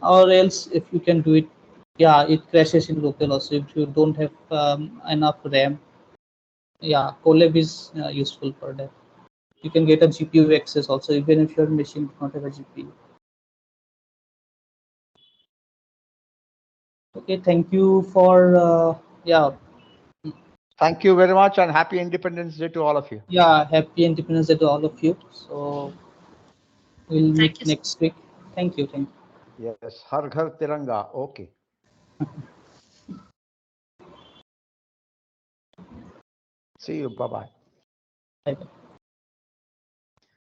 Or else, if you can do it, yeah, it crashes in local also if you don't have enough RAM. Yeah, Colab is useful for that. You can get a GPU access also, even if your machine does not have a GPU. Okay, thank you for Thank you very much, and happy Independence Day to all of you. Yeah, happy Independence Day to all of you. So we'll meet next week. Thank you. Yes, Har Ghar Tiranga. Okay. See you. Bye-bye. Bye-bye.